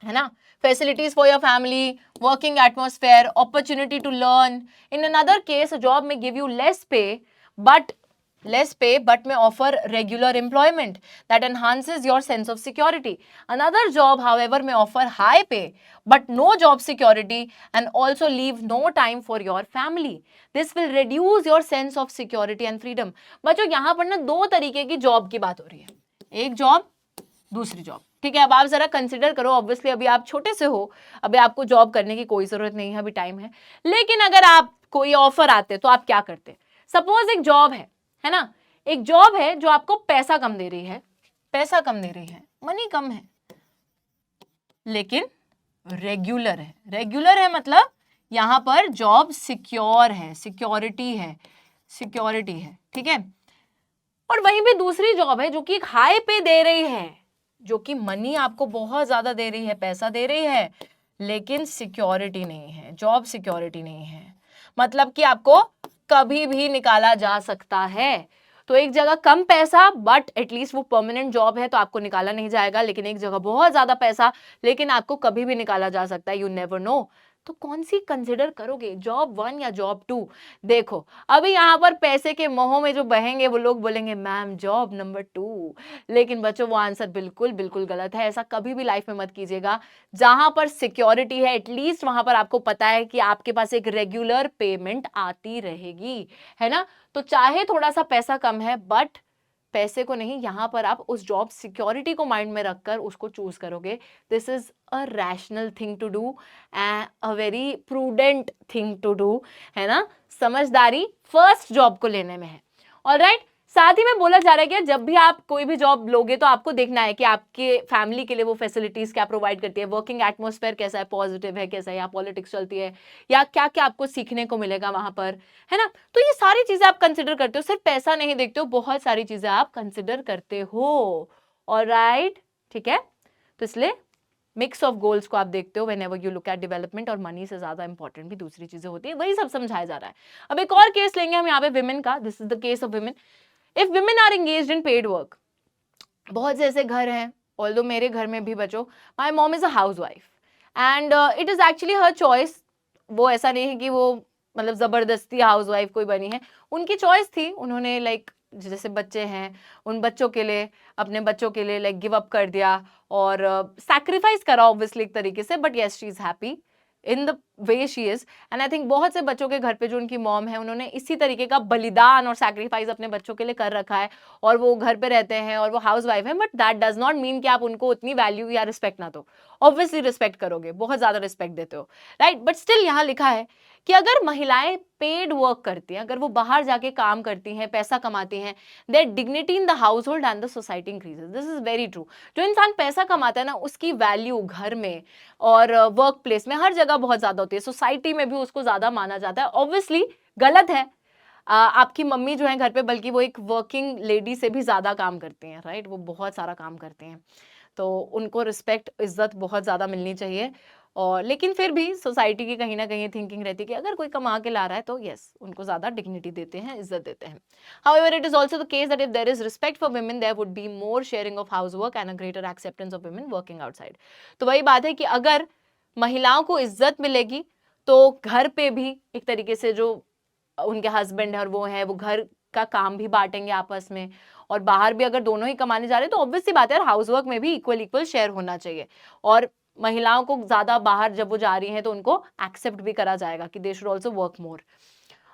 S1: है ना? Facilities for your family, working atmosphere, opportunity to learn. In another case, a job may give you less pay but may offer regular employment that enhances your sense of security. Another job, however, may offer high pay but no job security and also leave no time for your family. This will reduce your sense of security and freedom. बच्चों यहाँ पर ना दो तरीके की job की बात हो रही है, एक जॉब, दूसरी जॉब। ठीक है, अब आप जरा कंसिडर करो। ऑब्वियसली अभी आप छोटे से हो, अभी आपको जॉब करने की कोई जरूरत नहीं है, अभी टाइम है। लेकिन अगर आप कोई ऑफर आते तो आप क्या करते? सपोज एक जॉब है ना, एक जॉब है जो आपको पैसा कम दे रही है, पैसा कम दे रही है, मनी कम है, लेकिन रेगुलर है। रेगुलर है मतलब यहां पर जॉब सिक्योर है, सिक्योरिटी है, सिक्योरिटी है। ठीक है, और वहीं पे दूसरी जॉब है जो कि एक हाई पे दे रही है, जो कि मनी आपको बहुत ज्यादा दे रही है, पैसा दे रही है, लेकिन सिक्योरिटी नहीं है, जॉब सिक्योरिटी नहीं है। मतलब कि आपको कभी भी निकाला जा सकता है। तो एक जगह कम पैसा बट एटलीस्ट वो परमानेंट जॉब है तो आपको निकाला नहीं जाएगा, लेकिन एक जगह बहुत ज्यादा पैसा लेकिन आपको कभी भी निकाला जा सकता है। You never know. तो कौन सी कंसिडर करोगे, जॉब 1 या जॉब 2? देखो अभी यहाँ पर पैसे के मोह में जो बहेंगे वो लोग बोलेंगे मैम जॉब नंबर 2, लेकिन बच्चों वो आंसर बिल्कुल बिल्कुल गलत है। ऐसा कभी भी लाइफ में मत कीजिएगा। जहां पर सिक्योरिटी है एटलीस्ट वहां पर आपको पता है कि आपके पास एक रेगुलर पेमेंट आती रहेगी, है ना? तो चाहे थोड़ा सा पैसा कम है बट पैसे को नहीं, यहां पर आप उस जॉब सिक्योरिटी को माइंड में रखकर उसको चूज करोगे। This is a rational thing to do and a very prudent thing to do, है ना? समझदारी फर्स्ट जॉब को लेने में है। ऑलराइट, साथ ही में बोला जा रहा है कि जब भी आप कोई भी जॉब लोगे तो आपको देखना है कि आपके फैमिली के लिए वो फैसिलिटीज क्या प्रोवाइड करती है, वर्किंग एटमॉस्फेयर कैसा है, पॉजिटिव है, कैसा है, यहाँ पॉलिटिक्स चलती है, या क्या क्या आपको सीखने को मिलेगा वहां पर, है ना? तो ये सारी चीजें आप कंसिडर करते हो, सिर्फ पैसा नहीं देखते हो, बहुत सारी चीजें आप कंसिडर करते हो। ऑलराइट, ठीक है, तो इसलिए मिक्स ऑफ गोल्स को आप देखते हो whenever you look at development, और मनी से ज्यादा इंपॉर्टेंट भी दूसरी चीजें होती है, वही सब समझाया जा रहा है। अब एक और केस लेंगे हम यहाँ पे विमेन का। This is the case of women. If women are engaged in paid work, बहुत से ऐसे घर हैं, ऑल्दो मेरे घर में भी बच्चों, my mom is a house wife and it is actually her choice. वो ऐसा नहीं है कि वो मतलब जबरदस्ती हाउसवाइफ कोई बनी है, उनकी चॉइस थी, उन्होंने लाइक जैसे बच्चे हैं उन बच्चों के लिए, अपने बच्चों के लिए लाइक गिव अप कर दिया और सैक्रिफाइस करा ऑब्वियसली एक तरीके से, but yes she is happy in the way she is. And I think बहुत से बच्चों के घर पे जो उनकी मॉम है उन्होंने इसी तरीके का बलिदान और सैक्रिफाइस अपने बच्चों के लिए कर रखा है, और वो घर पे रहते हैं और वो हाउस वाइफ है, but that does not mean कि आप उनको उतनी वैल्यू या रिस्पेक्ट ना दो। ऑब्वियसली रिस्पेक्ट करोगे, बहुत ज्यादा रिस्पेक्ट देते हो, राइट, बट स्टिल यहाँ लिखा है कि अगर महिलाएं पेड वर्क करती हैं, अगर वो बाहर जाके काम करती हैं, पैसा कमाती हैं, there dignity in the house hold and the society increases. This is very true. जो इंसान पैसा कमाता है ना, उसकी वैल्यू घर में और वर्क प्लेस में हर जगह बहुत ज्यादा होती है, सोसाइटी में भी उसको ज्यादा माना जाता है। ऑब्वियसली गलत है, आपकी मम्मी जो है घर पे, बल्कि वो एक वर्किंग लेडी से भी ज्यादा काम करती हैं, राइट, वो बहुत सारा काम करती हैं, तो उनको रिस्पेक्ट इज्जत बहुत ज्यादा मिलनी चाहिए। और लेकिन फिर भी सोसाइटी की कहीं ना कहीं थिंकिंग रहती है कि अगर कोई कमा के ला रहा है तो यस उनको ज्यादा डिग्निटी देते हैं, इज्जत देते हैं। However, it is also the case that if there is respect for women, there would be more sharing of housework and a greater acceptance of women working outside. तो वही बात है कि अगर महिलाओं को इज्जत मिलेगी तो घर पे भी एक तरीके से जो उनके हस्बैंड है और वो है, वो घर का काम भी बांटेंगे आपस में, और बाहर भी अगर दोनों ही कमाने जा रहे हैं तो ऑब्वियसली बात है हाउस वर्क में भी इक्वल इक्वल शेयर होना चाहिए। और महिलाओं को ज्यादा बाहर जब वो जा रही हैं तो उनको एक्सेप्ट भी करा जाएगा कि they should also work more.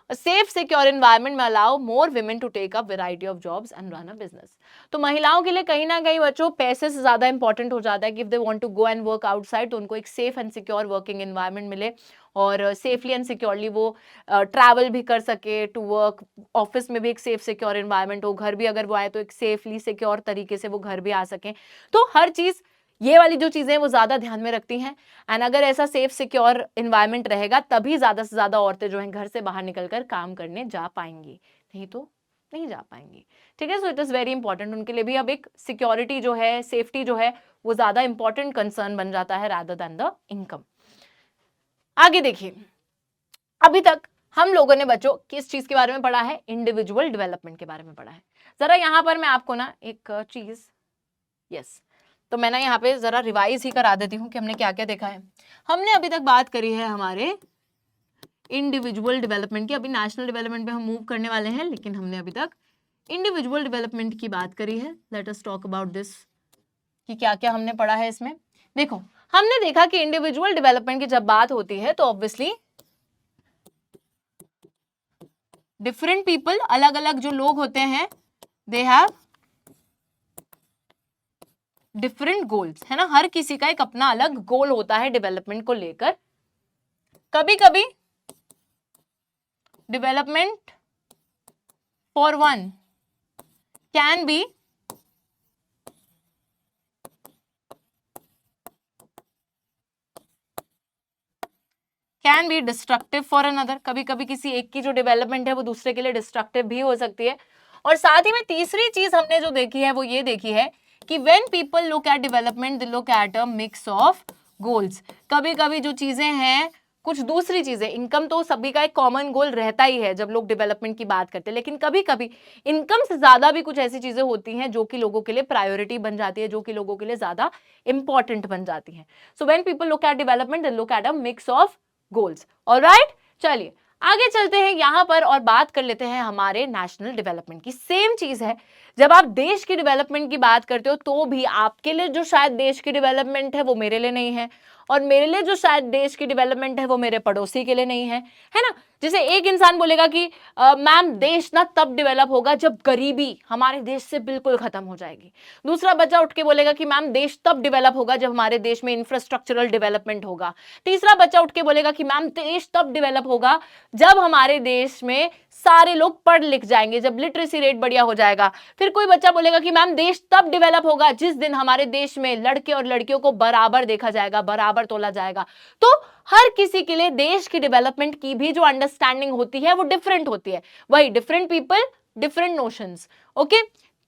S1: A safe, secure environment may allow more women to take up variety of jobs and run a business. तो महिलाओं के लिए कहीं ना कहीं बच्चों पैसे से ज्यादा इंपॉर्टेंट हो जाता है कि if they want to go and work outside तो उनको एक safe and secure working environment मिले और सेफली एंड सिक्योरली वो ट्रैवल भी कर सके टू वर्क, ऑफिस में भी एक सेफ सिक्योर एनवायरनमेंट हो, घर भी अगर वो आए तो एक सेफली सिक्योर तरीके से वो घर भी आ सकें। तो हर चीज ये वाली जो चीजें वो ज्यादा ध्यान में रखती हैं, एंड अगर ऐसा सेफ सिक्योर एनवायरनमेंट रहेगा तभी ज्यादा से ज्यादा औरतें जो हैं घर से बाहर निकलकर काम करने जा पाएंगी, नहीं तो नहीं जा पाएंगी। ठीक है, so it is very important, उनके लिए भी अब एक सिक्योरिटी जो है, सेफ्टी जो है वो ज्यादा इंपॉर्टेंट कंसर्न बन जाता है रादर देन द इनकम। आगे देखिए, अभी तक हम लोगों ने बच्चों किस चीज के बारे में पढ़ा है, इंडिविजुअल डेवलपमेंट के बारे में पढ़ा है। जरा यहाँ पर मैं आपको ना एक चीज, यस, तो मैं ना यहाँ पे जरा रिवाइज ही करा देती हूँ कि हमने क्या क्या देखा है। हमने अभी तक बात करी है हमारे इंडिविजुअल डेवलपमेंट की, अभी नेशनल डेवलपमेंट पे हम मूव करने वाले हैं, लेकिन हमने अभी तक इंडिविजुअल डेवलपमेंट की बात करी है। Let us talk about this कि क्या क्या हमने पढ़ा है इसमें। देखो, हमने देखा कि इंडिविजुअल डेवलपमेंट की जब बात होती है तो ऑब्वियसली डिफरेंट पीपल, अलग अलग जो लोग होते हैं, दे हैव डिफरेंट गोल्स, है ना, हर किसी का एक अपना अलग गोल होता है डेवलपमेंट को लेकर। कभी कभी development for one can be destructive for another, कभी कभी किसी एक की जो डेवलपमेंट है वो दूसरे के लिए डिस्ट्रक्टिव भी हो सकती है। और साथ ही में तीसरी चीज हमने जो देखी है वो ये देखी है कि when people look at development they look at a mix of goals। कभी कभी जो चीजें हैं, कुछ दूसरी चीजें, इनकम तो सभी का एक कॉमन गोल रहता ही है जब लोग डेवलपमेंट की बात करते हैं, लेकिन कभी कभी इनकम से ज्यादा भी कुछ ऐसी चीजें होती हैं जो कि लोगों के लिए प्रायोरिटी बन जाती है, जो कि लोगों के लिए ज्यादा इंपॉर्टेंट बन जाती है। So when people look at development they look at a mix of goals. Alright, चलिए आगे चलते हैं यहां पर और बात कर लेते हैं हमारे नेशनल डेवलपमेंट की। सेम चीज है, जब आप देश की डेवलपमेंट की बात करते हो तो भी आपके लिए जो शायद देश की डेवलपमेंट है वो मेरे लिए नहीं है, और मेरे लिए जो शायद देश की डेवलपमेंट है वो मेरे पड़ोसी के लिए नहीं है ना। जैसे एक इंसान बोलेगा कि मैम देश ना तब डेवलप होगा जब गरीबी हमारे देश से बिल्कुल खत्म हो जाएगी। दूसरा बच्चा उठ के बोलेगा कि मैम देश तब डेवलप होगा जब हमारे देश में इंफ्रास्ट्रक्चरल डेवलपमेंट होगा। तीसरा बच्चा उठ के बोलेगा कि मैम देश तब डेवलप होगा जब हमारे देश में सारे लोग पढ़ लिख जाएंगे, जब लिटरेसी रेट बढ़िया हो जाएगा। फिर कोई बच्चा बोलेगा कि मैम देश तब डेवलप होगा जिस दिन हमारे देश में लड़के और लड़कियों को बराबर देखा जाएगा, बराबर तोला जाएगा। तो हर किसी के लिए देश की डेवलपमेंट की भी जो अंडरस्टैंडिंग होती है वो डिफरेंट होती है। वही different people different notions, okay.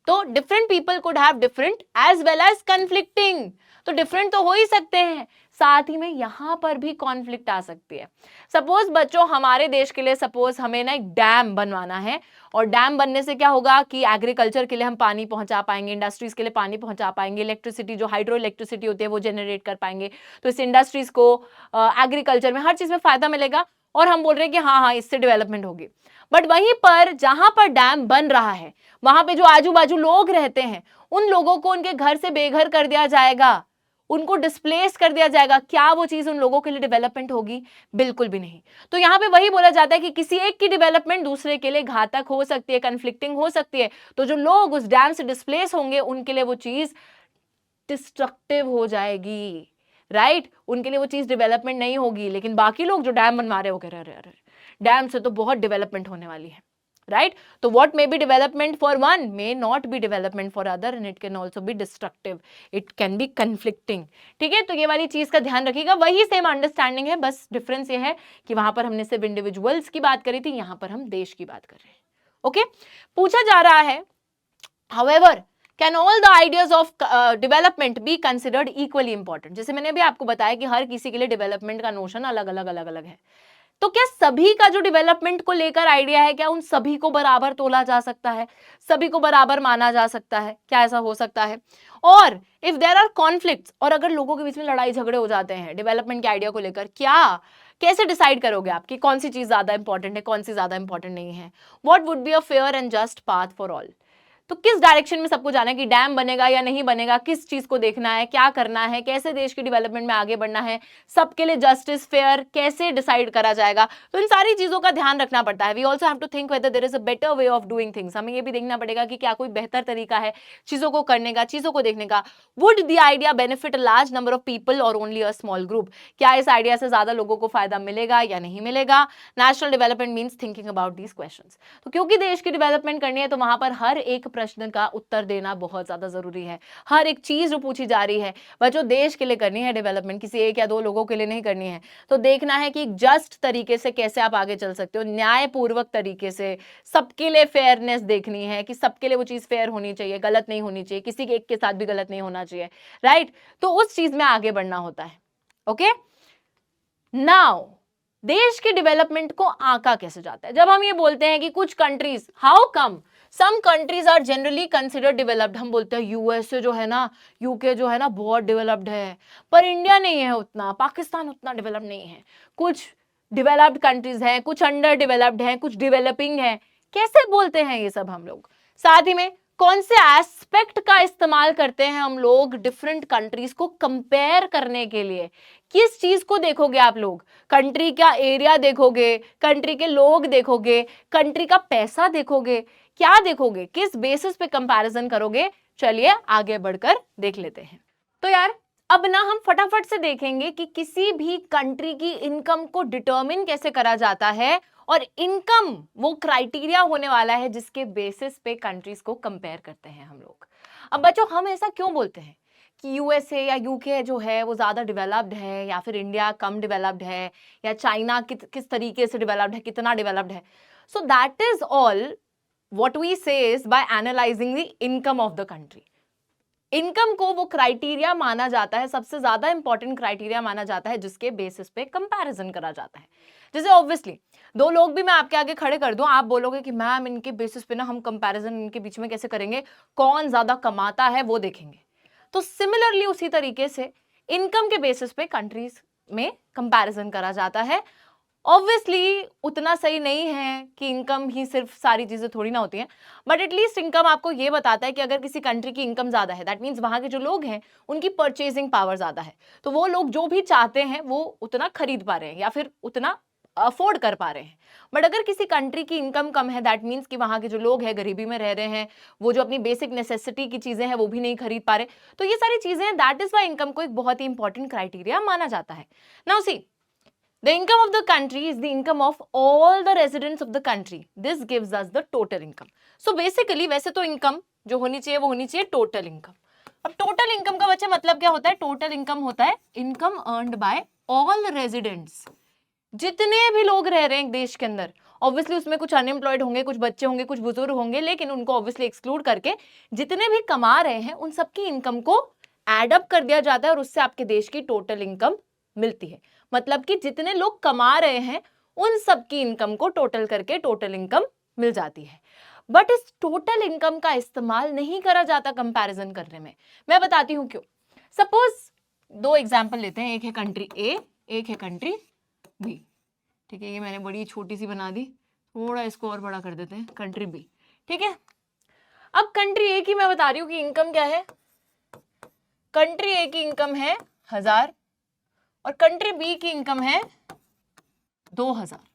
S1: तो different people could have different as well as conflicting, तो डिफरेंट तो हो ही सकते हैं, साथ ही में यहां पर भी कॉन्फ्लिक्ट आ सकती है। सपोज बच्चों हमारे देश के लिए सपोज हमें ना एक डैम बनवाना है, और डैम बनने से क्या होगा कि एग्रीकल्चर के लिए हम पानी पहुंचा पाएंगे, इंडस्ट्रीज के लिए पानी पहुंचा पाएंगे, इलेक्ट्रिसिटी जो हाइड्रो इलेक्ट्रिसिटी होती है वो जनरेट कर पाएंगे। तो इस इंडस्ट्रीज को एग्रीकल्चर में हर चीज में फायदा मिलेगा, और हम बोल रहे हैं कि हाँ हाँ इससे डेवलपमेंट होगी। बट वहीं पर जहां पर डैम बन रहा है वहां पे जो आजू बाजू लोग रहते हैं उन लोगों को उनके घर से बेघर कर दिया जाएगा, उनको डिस्प्लेस कर दिया जाएगा। क्या वो चीज उन लोगों के लिए डेवलपमेंट होगी? बिल्कुल भी नहीं। तो यहाँ पे वही बोला जाता है कि किसी एक की डेवलपमेंट दूसरे के लिए घातक हो सकती है, कन्फ्लिक्टिंग हो सकती है। तो जो लोग उस डैम से डिस्प्लेस होंगे उनके लिए वो चीज डिस्ट्रक्टिव हो जाएगी, राइट? उनके लिए वो चीज डेवलपमेंट नहीं होगी। लेकिन बाकी लोग जो डैम बनवा रहे हो कह रहे डैम से तो बहुत डेवलपमेंट होने वाली है, राइट? तो what may be development for one may not be development for other and it can also be destructive, it can be conflicting। ठीक है, तो ये वाली चीज का ध्यान रखिएगा। वही सेम अंडरस्टैंडिंग है, बस डिफरेंस ये है कि वहां पर हमने सिर्फ इंडिविजुअल्स की बात करी थी, यहां पर हम देश की बात कर रहे हैं। ओके, पूछा जा रहा है however can all the ideas of development be considered equally important? जैसे मैंने अभी आपको बताया कि हर किसी के लिए डेवलपमेंट का नोशन अलग अलग है। तो क्या सभी का जो डेवलपमेंट को लेकर आइडिया है, क्या उन सभी को बराबर तोला जा सकता है, सभी को बराबर माना जा सकता है? क्या ऐसा हो सकता है? और इफ देयर आर कॉन्फ्लिक्ट्स, और अगर लोगों के बीच में लड़ाई झगड़े हो जाते हैं डेवलपमेंट के आइडिया को लेकर, क्या कैसे डिसाइड करोगे आप कि कौन सी चीज ज्यादा इंपॉर्टेंट है, कौन सी ज्यादा इंपॉर्टेंट नहीं है? What would be a fair and just path for all? तो किस डायरेक्शन में सबको जाना है कि डैम बनेगा या नहीं बनेगा, किस चीज को देखना है, क्या करना है, कैसे देश की डेवलपमेंट में आगे बढ़ना है, सबके लिए जस्टिस फेयर कैसे डिसाइड करा जाएगा? तो इन सारी चीजों का ध्यान रखना पड़ता है। We also have to think whether there is a better way of doing things. हमें ये भी देखना पड़ेगा कि क्या कोई बेहतर तरीका है चीजों को करने का, चीजों को देखने का। Would the idea benefit a large number of people और ओनली अ स्मॉल ग्रुप? क्या इस आइडिया से ज्यादा लोगों को फायदा मिलेगा या नहीं मिलेगा? National development means thinking about these questions. तो क्योंकि देश की डेवलपमेंट करनी है तो वहां पर हर एक प्रश्न का उत्तर देना बहुत ज्यादा जरूरी है। हर एक चीज जो पूछी जा रही है बच्चों देश के लिए करनी है डेवलपमेंट, किसी एक या दो लोगों के लिए नहीं करनी है। तो देखना है कि जस्ट तरीके से कैसे आप आगे चल सकते हो, न्यायपूर्वक तरीके से, सबके लिए फेयरनेस देखनी है कि सबके लिए वो चीज फेयर होनी चाहिए, गलत नहीं होनी चाहिए, किसी के एक के साथ भी गलत नहीं होना चाहिए, राइट? तो उस चीज में आगे बढ़ना होता है। ओके, नाउ देश के डेवलपमेंट को आंका कैसे जाता है? जब हम ये बोलते हैं कि कुछ countries, how come some countries are generally considered developed, हम बोलते हैं यूएसए जो है ना, यूके जो है ना बहुत डेवलप्ड है, पर इंडिया नहीं है उतना, पाकिस्तान उतना डेवलप्ड नहीं है, कुछ डेवलप्ड कंट्रीज हैं, कुछ अंडर डेवलप्ड हैं, कुछ डेवलपिंग है। कैसे बोलते हैं ये सब हम लोग? साथ ही में कौन से एस्पेक्ट का इस्तेमाल करते हैं हम लोग डिफरेंट कंट्रीज को कंपेयर करने के लिए? किस चीज को देखोगे आप लोग? कंट्री का एरिया देखोगे, कंट्री के लोग देखोगे, कंट्री का पैसा देखोगे, क्या देखोगे? किस बेसिस पे कंपैरिजन करोगे? चलिए आगे बढ़कर देख लेते हैं। तो यार अब ना हम फटाफट से देखेंगे कि किसी भी कंट्री की इनकम को डिटरमिन कैसे करा जाता है, और इनकम वो क्राइटेरिया होने वाला है जिसके बेसिस पे कंट्रीज को कंपेयर करते हैं हम लोग। अब बच्चों हम ऐसा क्यों बोलते हैं कि यूएसए या यूके जो है वो ज्यादा डेवलप्ड है, या फिर इंडिया कम डेवलप्ड है, या चाइना किस तरीके से डेवलप्ड है, कितना डेवलप्ड है? So that is all what we say is by analyzing the income of the country। Income को वो क्राइटेरिया माना जाता है, सबसे ज्यादा इंपॉर्टेंट क्राइटेरिया माना जाता है जिसके बेसिस पे कंपैरिजन करा जाता है। जैसे ऑब्वियसली दो लोग भी मैं आपके आगे खड़े कर दूं, आप बोलोगे कि मैम इनके बेसिस पे ना हम कंपैरिजन इनके बीच में कैसे करेंगे, कौन ज्यादा कमाता है वो देखेंगे। तो सिमिलरली उसी तरीके से इनकम के बेसिस पे कंट्रीज में कंपैरिजन करा जाता है। ऑब्वियसली उतना सही नहीं है कि इनकम ही सिर्फ सारी चीजें थोड़ी ना होती हैं, बट एटलीस्ट इनकम आपको ये बताता है कि अगर किसी कंट्री की इनकम ज्यादा है दैट मीन्स वहां के जो लोग हैं उनकी परचेजिंग पावर ज्यादा है, तो वो लोग जो भी चाहते हैं वो उतना खरीद पा रहे हैं या फिर उतना अफोर्ड कर पा रहे हैं। बट अगर किसी कंट्री की इनकम कम है दैट मीन्स कि वहां के जो लोग हैं गरीबी में रह रहे हैं, वो जो अपनी बेसिक नेसेसिटी की चीजें हैं वो भी नहीं खरीद पा रहे। तो ये सारी चीजें दैट इज वाई इनकम को एक बहुत ही इंपॉर्टेंट क्राइटेरिया माना जाता है। Now see, the income of the country is the income of all the residents of the country. This gives us the total income. So basically वैसे तो income जो होनी चाहिए वो होनी चाहिए टोटल इनकम। अब टोटल इनकम का बच्चा मतलब क्या होता है? टोटल इनकम होता है income earned by all residents, जितने भी लोग रह रहे हैं देश के अंदर। ऑब्वियसली उसमें कुछ अनएम्प्लॉयड होंगे, कुछ बच्चे होंगे, कुछ बुजुर्ग होंगे, लेकिन उनको ऑब्वियसली एक्सक्लूड करके जितने भी कमा रहे हैं उन सबकी इनकम को एड अप कर दिया जाता है और उससे आपके देश की टोटल इनकम मिलती है। मतलब कि जितने लोग कमा रहे हैं उन सबकी इनकम को टोटल करके टोटल इनकम मिल जाती है। बट इस टोटल इनकम का इस्तेमाल नहीं करा जाता कंपैरिजन करने में। मैं बताती हूं क्यों। सपोज दो एग्जांपल लेते हैं, एक है कंट्री ए, एक है कंट्री बी। ठीक है, ये मैंने बड़ी छोटी सी बना दी, थोड़ा इसको और बड़ा कर देते हैं, कंट्री बी। ठीक है, अब कंट्री ए की मैं बता रही हूँ कि इनकम क्या है। कंट्री ए की इनकम है 1000 और कंट्री बी की इनकम है 2000।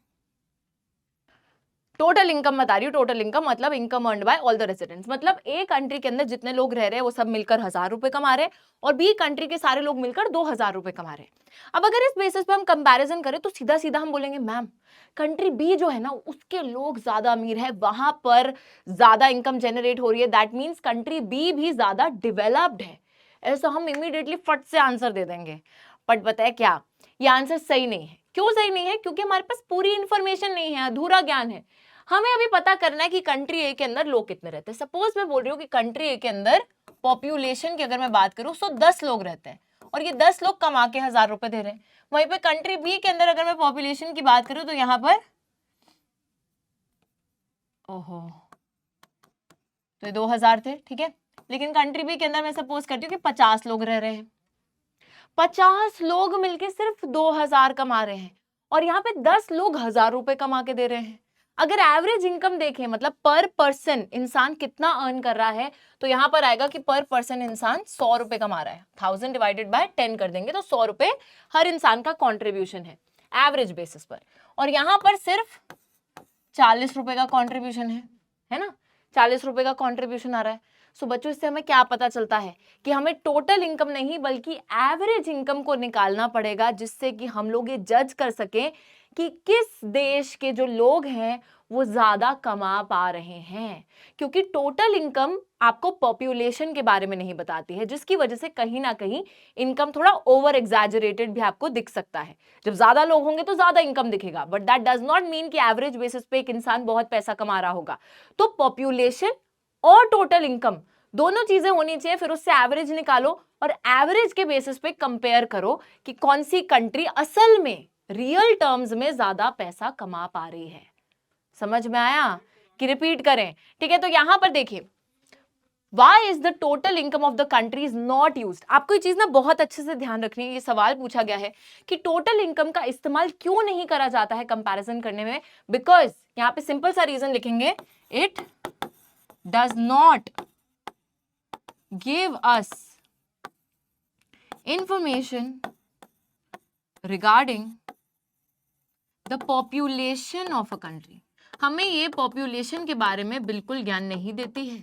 S1: टोटल इनकम बता रही हूँ, टोटल इनकम मतलब income earned by all the residents, मतलब ए कंट्री के अंदर जितने लोग रह रहे हैं वो सब मिलकर 1000 रुपए कमा रहे हैं और बी कंट्री के सारे लोग मिलकर 2000 रुपए कमा रहे हैं। अब अगर इस बेसिस पे हम कंपैरिजन करें तो सीधा सीधा हम बोलेंगे मैम कंट्री बी जो है ना उसके लोग ज्यादा अमीर है, वहां पर ज्यादा इनकम जनरेट हो रही है, दैट मीन्स कंट्री बी भी ज्यादा डेवलप्ड है। ऐसा हम इमीडिएटली फट से आंसर दे देंगे, बट बताए क्या, ये आंसर सही नहीं है। क्यों सही नहीं है? क्योंकि हमारे पास पूरी इंफॉर्मेशन नहीं है, अधूरा ज्ञान है। हमें अभी पता करना है कि कंट्री ए के अंदर लोग कितने रहते हैं। सपोज मैं बोल रही हूँ कि कंट्री ए के अंदर पॉपुलेशन की अगर मैं बात करूँ तो 10 लोग रहते हैं और ये 10 लोग कमा के 1000 रुपए दे रहे हैं। वहीं पे कंट्री बी के अंदर अगर मैं पॉपुलेशन की बात करूँ तो यहाँ पर ओहो तो ये 2000 थे, ठीक है, लेकिन कंट्री बी के अंदर मैं सपोज करती हूँ कि 50 लोग रह रहे हैं। 50 लोग मिलके सिर्फ 2000 कमा रहे हैं और यहाँ पे 10 लोग 1000 रुपए कमा के दे रहे हैं। अगर एवरेज इनकम देखें मतलब पर पर्सन इंसान कितना अर्न कर रहा है तो यहाँ पर आएगा कि पर पर्सन इंसान 100 रुपए कमा रहा है। 1000 डिवाइडेड बाय 10 कर देंगे तो 100 रुपए हर इंसान का कॉन्ट्रीब्यूशन है एवरेज बेसिस पर, और यहाँ पर सिर्फ 40 रुपए का कॉन्ट्रीब्यूशन है ना, 40 रुपए का कॉन्ट्रीब्यूशन आ रहा है। सो बच्चों इससे हमें क्या पता चलता है कि हमें टोटल इनकम नहीं बल्कि एवरेज इनकम को निकालना पड़ेगा, जिससे कि हम लोग ये जज कर सकें कि किस देश के जो लोग हैं वो ज्यादा कमा पा रहे हैं। क्योंकि टोटल इनकम आपको पॉपुलेशन के बारे में नहीं बताती है, जिसकी वजह से कहीं ना कहीं इनकम थोड़ा ओवर एग्जैजरेटेड भी आपको दिख सकता है। जब ज्यादा लोग होंगे तो ज्यादा इनकम दिखेगा, but that does not mean कि एवरेज बेसिस पे एक इंसान बहुत पैसा कमा रहा होगा। तो पॉपुलेशन और टोटल इनकम दोनों चीजें होनी चाहिए, फिर उससे एवरेज निकालो और एवरेज के बेसिस पे कंपेयर करो कि कौन सी कंट्री असल में रियल टर्म्स में ज्यादा पैसा कमा पा रही है। समझ में आया कि रिपीट करें? ठीक है, तो यहां पर देखिए Why is the total income of the country is not used? आपको ये चीज ना बहुत अच्छे से ध्यान रखनी है। ये सवाल पूछा गया है कि टोटल इनकम का इस्तेमाल क्यों नहीं करा जाता है कंपैरिजन करने में। बिकॉज यहाँ पे सिंपल सा रीजन लिखेंगे, it does not give us information regarding the population of a country. हमें ये पॉपुलेशन के बारे में बिल्कुल ज्ञान नहीं देती है।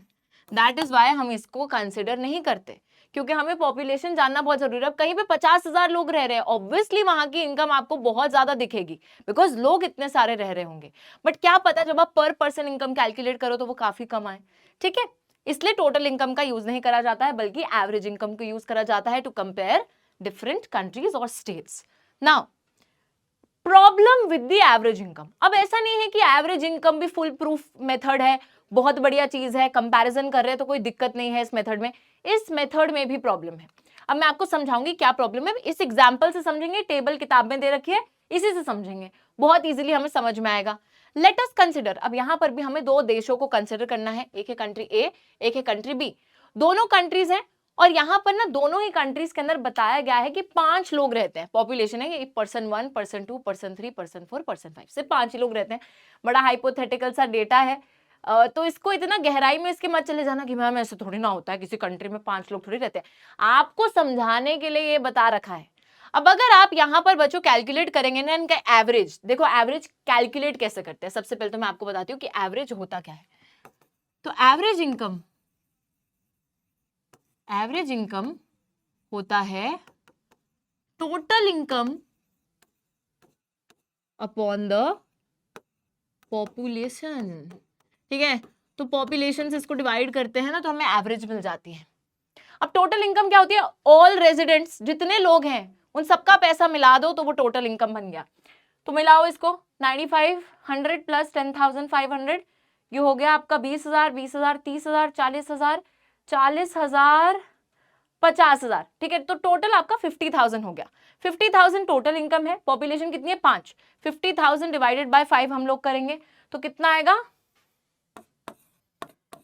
S1: दैट इज वाई हम इसको कंसिडर नहीं करते, क्योंकि हमें पॉपुलेशन जानना बहुत जरूरी है। अब कहीं पे 50,000 लोग रह रहे हैं, ऑब्वियसली वहां की इनकम आपको बहुत ज्यादा दिखेगी बिकॉज लोग इतने सारे रह रहे होंगे, बट क्या पता जब आप पर पर्सन इनकम कैलकुलेट करो तो वो काफी कम आए। ठीक है, इसलिए टोटल इनकम का यूज नहीं करा जाता है बल्कि एवरेज इनकम को यूज करा जाता है टू कंपेयर डिफरेंट कंट्रीज और states. Now problem with the average income. अब ऐसा नहीं है कि एवरेज इनकम भी फुल प्रूफ मेथड है, बहुत बढ़िया चीज है, कंपैरिजन कर रहे हैं तो कोई दिक्कत नहीं है इस मेथड में। इस मेथड में भी प्रॉब्लम है। अब मैं आपको समझाऊंगी क्या प्रॉब्लम है। इस एग्जांपल से समझेंगे, टेबल किताब में दे रखी है, इसी से समझेंगे, बहुत इजीली हमें समझ में आएगा। लेट अस कंसिडर, अब यहां पर भी हमें दो देशों को कंसिडर करना है, एक है कंट्री ए, एक है कंट्री बी। दोनों कंट्रीज हैं और यहां पर ना दोनों ही कंट्रीज के अंदर बताया गया है कि 5 लोग रहते हैं। पॉपुलेशन है person 1, person 2, person 3, person 4, person 5, सिर्फ 5 ही लोग रहते हैं। बड़ा हाइपोथेटिकल सा डेटा है, तो इसको इतना गहराई में इसके मत चले जाना कि मैम ऐसे थोड़ी ना होता है, किसी कंट्री में 5 लोग थोड़ी रहते हैं। आपको समझाने के लिए ये बता रखा है। अब अगर आप यहां पर बच्चों कैलकुलेट करेंगे ना इनका एवरेज, देखो एवरेज कैलकुलेट कैसे करते हैं। सबसे पहले तो मैं आपको बताती हूँ कि एवरेज होता क्या है। तो एवरेज इनकम होता है total income upon the population. ठीक है, तो पॉपुलेशन से इसको डिवाइड करते हैं ना तो हमें एवरेज मिल जाती है। अब टोटल इनकम क्या होती है? ऑल रेजिडेंट्स, जितने लोग हैं उन सबका पैसा मिला दो तो वो टोटल इनकम बन गया। तो मिलाओ इसको, 9500 प्लस 10,500, ये हो गया आपका 20,000, 20,000, 30,000, 40,000, 40,000, 50,000। ठीक है, तो टोटल आपका 50,000 हो गया। 50,000 टोटल इनकम है, पॉपुलेशन कितनी है? 5। 50,000 डिवाइडेड बाय 5 हम लोग करेंगे तो कितना आएगा?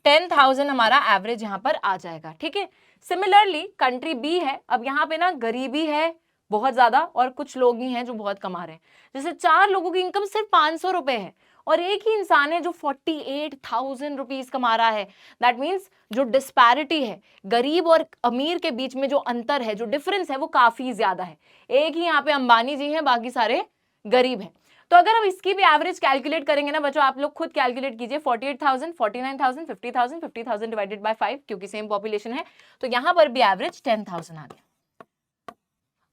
S1: 10,000 हमारा एवरेज यहां पर आ जाएगा। ठीक है, सिमिलरली कंट्री बी है, अब यहां पे ना गरीबी है, बहुत ज्यादा, और कुछ लोग ही हैं जो बहुत कमा रहे हैं। जैसे 4 लोगों की इनकम सिर्फ 500 रुपए है और एक ही इंसान है जो 48,000 रुपीज कमा रहा है। दैट मीन्स जो डिस्पैरिटी है, गरीब और अमीर के बीच में जो अंतर है, जो डिफरेंस है, वो काफी ज्यादा है। एक ही यहाँ पे अंबानी जी हैं, बाकी सारे गरीब हैं। तो अगर हम इसकी भी एवरेज कैलकुलेट करेंगे ना बच्चों, आप लोग खुद कैलकुलेट कीजिए, 48,000, 49,000, 50,000, 50,000 डिवाइडेड बाय 5, क्योंकि सेम पॉपुलेशन है, तो यहां पर भी एवरेज 10,000 आ गया।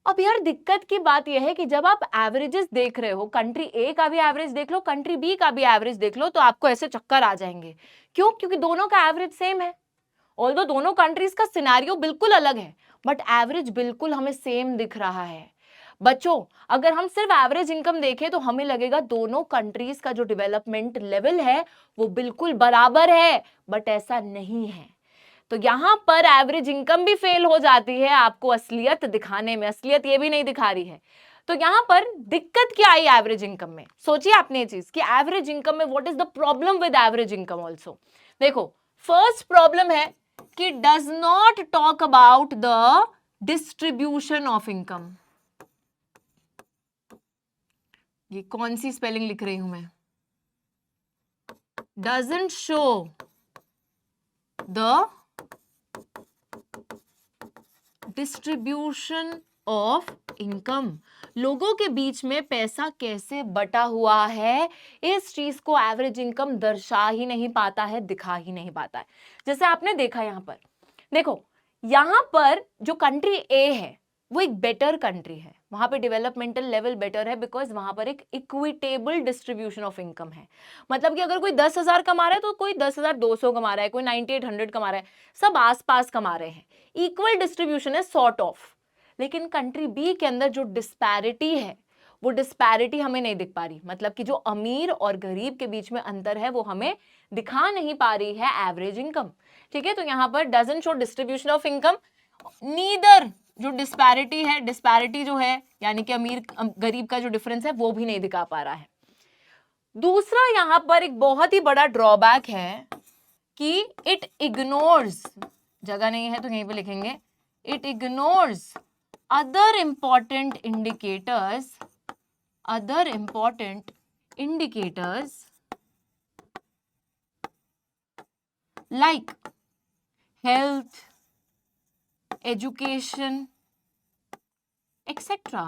S1: अब यार दिक्कत की बात यह है कि जब आप एवरेजेस देख रहे हो, कंट्री ए का भी एवरेज देख लो, कंट्री बी का भी एवरेज देख लो, तो आपको ऐसे चक्कर आ जाएंगे। क्यों? क्योंकि दोनों का एवरेज सेम है। ऑल्दो दोनों कंट्रीज का सिनेरियो बिल्कुल अलग है, बट एवरेज बिल्कुल हमें सेम दिख रहा है। बच्चों, अगर हम सिर्फ एवरेज इनकम देखें तो हमें लगेगा दोनों कंट्रीज का जो डेवलपमेंट लेवल है वो बिल्कुल बराबर है, बट ऐसा नहीं है। तो यहां पर एवरेज इनकम भी फेल हो जाती है आपको असलियत दिखाने में। असलियत ये भी नहीं दिखा रही है। तो यहां पर दिक्कत क्या आई एवरेज इनकम में? सोचिए आपने ये चीज कि एवरेज इनकम में what is the problem with average income also. देखो, फर्स्ट प्रॉब्लम है कि does not talk about the distribution of income. ये कौन सी स्पेलिंग लिख रही हूं मैं? Doesn't show the distribution of income, लोगों के बीच में पैसा कैसे बटा हुआ है, इस चीज को एवरेज इनकम दर्शा ही नहीं पाता है, दिखा ही नहीं पाता है। जैसे आपने देखा यहां पर, देखो यहां पर जो कंट्री ए है वो एक बेटर कंट्री है, वहां पे डेवलपमेंटल लेवल बेटर है, बिकॉज वहां पर एक इक्विटेबल डिस्ट्रीब्यूशन ऑफ इनकम है। मतलब कि अगर कोई 10,000 कमा रहा है तो कोई 10,200 कमा रहा है, कोई 9800 कमा रहा है, सब आसपास कमा रहे हैं, इक्वल डिस्ट्रीब्यूशन है सॉर्ट ऑफ। लेकिन कंट्री बी के अंदर जो डिस्पैरिटी है, वो डिस्पैरिटी हमें नहीं दिख पा रही। मतलब कि जो अमीर और गरीब के बीच में अंतर है वो हमें दिखा नहीं पा रही है एवरेज इनकम। ठीक है, तो यहां पर doesn't show distribution of income, neither जो डिस्पैरिटी है, डिस्पैरिटी जो है यानी कि अमीर गरीब का जो डिफरेंस है वो भी नहीं दिखा पा रहा है। दूसरा यहां पर एक बहुत ही बड़ा ड्रॉबैक है कि इट इग्नोर्स, जगह नहीं है तो यहीं पे लिखेंगे, it ignores other important indicators like health, education, etc.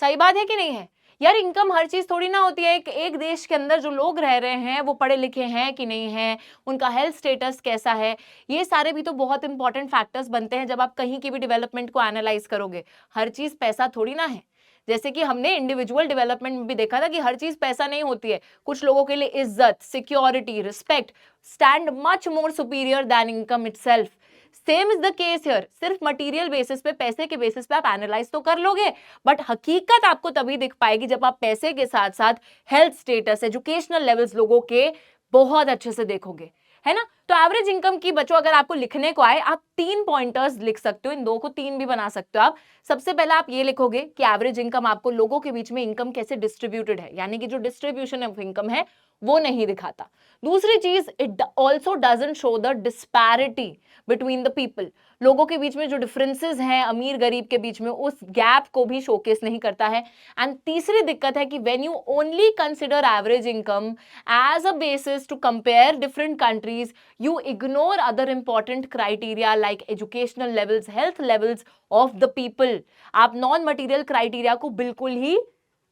S1: सही बात है कि नहीं है यार? इनकम हर चीज थोड़ी ना होती है। एक देश के अंदर जो लोग रह रहे हैं वो पढ़े लिखे हैं कि नहीं है, उनका हेल्थ स्टेटस कैसा है, ये सारे भी तो बहुत इंपॉर्टेंट फैक्टर्स बनते हैं जब आप कहीं की भी डेवलपमेंट को एनालाइज करोगे। हर चीज पैसा थोड़ी ना है। जैसे कि हमने इंडिविजुअल डेवलपमेंट में भी देखा था कि हर चीज पैसा नहीं होती है। कुछ लोगों के लिए इज्जत, security, respect stand much more superior than income itself. Same is the case here. सिर्फ मटेरियल बेसिस पे, पैसे के बेसिस पे आप एनालाइज तो कर लोगे, बट हकीकत आपको तभी दिख पाएगी जब आप पैसे के साथ साथ हेल्थ स्टेटस, एजुकेशनल लेवल्स लोगों के बहुत अच्छे से देखोगे, है ना? तो एवरेज इनकम की बच्चों अगर आपको लिखने को आए, आप 3 पॉइंटर्स लिख सकते हो, इन 2 को 3 भी बना सकते हो आप। सबसे पहले आप ये लिखोगे कि एवरेज इनकम आपको लोगों के बीच में इनकम कैसे डिस्ट्रीब्यूटेड है, यानी कि जो डिस्ट्रीब्यूशन ऑफ इनकम है वो नहीं दिखाता। दूसरी चीज, it also doesn't show the disparity between the people, लोगों के बीच में जो डिफरेंसेस हैं अमीर गरीब के बीच में, उस गैप को भी शोकेस नहीं करता है। एंड तीसरी दिक्कत है कि when you only consider average income as a basis to compare different countries, you ignore other important criteria like educational levels, health levels of the people. आप नॉन मटेरियल क्राइटेरिया को बिल्कुल ही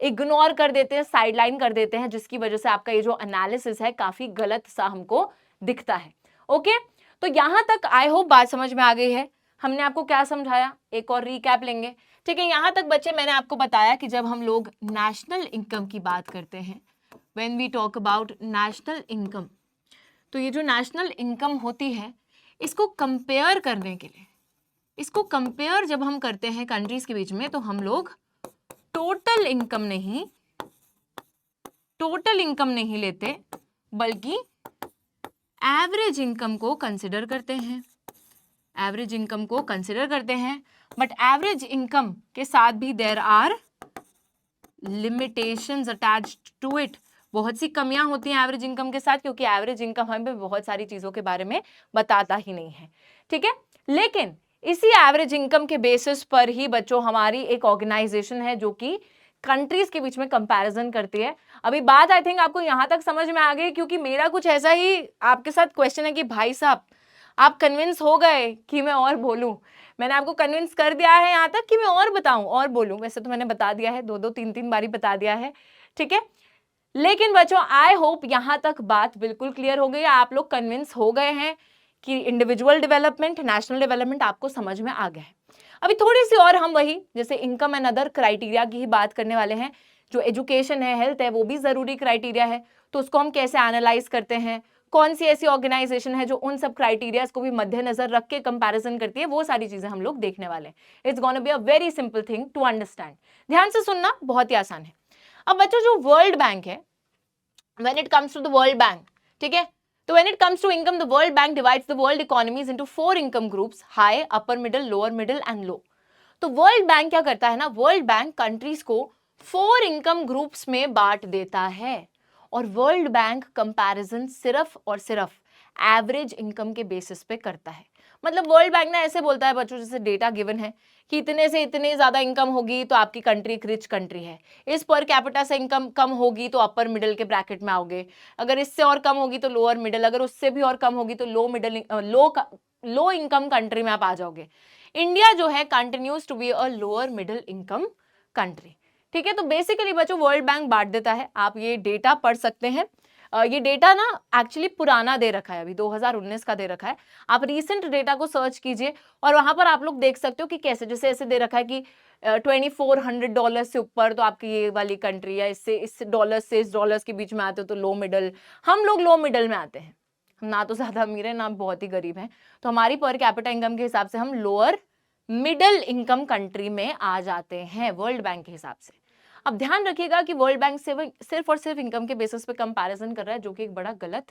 S1: इग्नोर कर देते हैं, साइडलाइन कर देते हैं, जिसकी वजह से आपका ये जो एनालिसिस है काफी गलत सा हमको दिखता है। ओके, तो यहां तक आई होप बात समझ में आ गई है। हमने आपको क्या समझाया, एक और रिकैप लेंगे। ठीक है, यहां तक बच्चे मैंने आपको बताया कि जब हम लोग नेशनल इनकम की बात करते हैं, when we talk about national income, तो ये जो नेशनल इनकम होती है इसको कंपेयर करने के लिए, इसको कंपेयर जब हम करते हैं कंट्रीज के बीच में, तो हम लोग टोटल इनकम नहीं लेते, बल्कि एवरेज इनकम को कंसिडर करते हैं। एवरेज इनकम को कंसिडर करते हैं, बट एवरेज इनकम के साथ भी there are limitations attached to it. बहुत सी कमियां होती हैं एवरेज इनकम के साथ, क्योंकि एवरेज इनकम हमें बहुत सारी चीजों के बारे में बताता ही नहीं है। ठीक है, लेकिन इसी एवरेज इनकम के बेसिस पर ही बच्चों हमारी एक ऑर्गेनाइजेशन है जो कि कंट्रीज के बीच में कंपैरिजन करती है। अभी बात आई थिंक आपको यहां तक समझ में आ गई, क्योंकि मेरा कुछ ऐसा ही आपके साथ क्वेश्चन है कि भाई साहब आप कन्विंस हो गए कि मैं और बोलूं, मैंने आपको कन्विंस कर दिया है यहां तक कि मैं और बताऊं और बोलूं। वैसे तो मैंने बता दिया है, 2-3 बारी बता दिया है, ठीक है। लेकिन बच्चों आई होप यहां तक बात बिल्कुल क्लियर हो गई, आप लोग कन्विंस हो गए हैं कि इंडिविजुअल डेवलपमेंट, नेशनल डेवलपमेंट आपको समझ में आ गया है। अभी थोड़ी सी और हम वही जैसे इनकम एंड अदर क्राइटेरिया की ही बात करने वाले हैं। जो एजुकेशन है, हेल्थ है, वो भी जरूरी क्राइटेरिया है, तो उसको हम कैसे एनालाइज करते हैं, कौन सी ऐसी ऑर्गेनाइजेशन है जो उन सब क्राइटेरियाज को भी मद्देनजर रख के कंपैरिजन करती है, वो सारी चीजें हम लोग देखने वाले हैं। It's gonna be a very simple thing to understand. ध्यान से सुनना, बहुत ही आसान है। अब बच्चों जो वर्ल्ड बैंक है, when it comes to the world bank, ठीक है, तो when it comes to income, the world bank divides the world economies into 4 income groups: high, upper middle, lower middle and low। तो world bank क्या करता है ना, world bank countries को 4 income groups में बांट देता है, और वर्ल्ड बैंक कंपैरिजन सिर्फ और सिर्फ एवरेज इनकम के बेसिस पे करता है। मतलब वर्ल्ड बैंक ना ऐसे बोलता है बच्चों, जैसे डेटा गिवन है कि इतने से इतने ज्यादा इनकम होगी तो आपकी कंट्री एक रिच कंट्री है, इस पर कैपिटा से इनकम कम होगी तो अपर मिडिल के ब्रैकेट में आओगे, अगर इससे और कम होगी तो लोअर मिडिल, अगर उससे भी और कम होगी तो लो इनकम कंट्री में आप आ जाओगे। इंडिया जो है continues to be a lower middle income country, ठीक है। तो बेसिकली बच्चों वर्ल्ड बैंक बांट देता है, आप ये डेटा पढ़ सकते हैं। ये डेटा ना एक्चुअली पुराना दे रखा है, अभी 2019 का दे रखा है। आप रीसेंट डेटा को सर्च कीजिए और वहां पर आप लोग देख सकते हो कि कैसे, जैसे ऐसे दे रखा है कि $2400 से ऊपर तो आपकी ये वाली कंट्री है, इससे इस डॉलर्स के बीच में आते हो तो लो मिडल। हम लोग लो मिडल में आते हैं, हम ना तो ज्यादा अमीर है ना बहुत ही गरीब हैं, तो हमारी पर कैपिटा इनकम के हिसाब से हम लोअर मिडिल इनकम कंट्री में आ जाते हैं वर्ल्ड बैंक के हिसाब से। अब ध्यान रखिएगा कि वर्ल्ड बैंक सिर्फ और सिर्फ इनकम के बेसिस पे कंपैरिजन कर रहा है, जो कि एक बड़ा गलत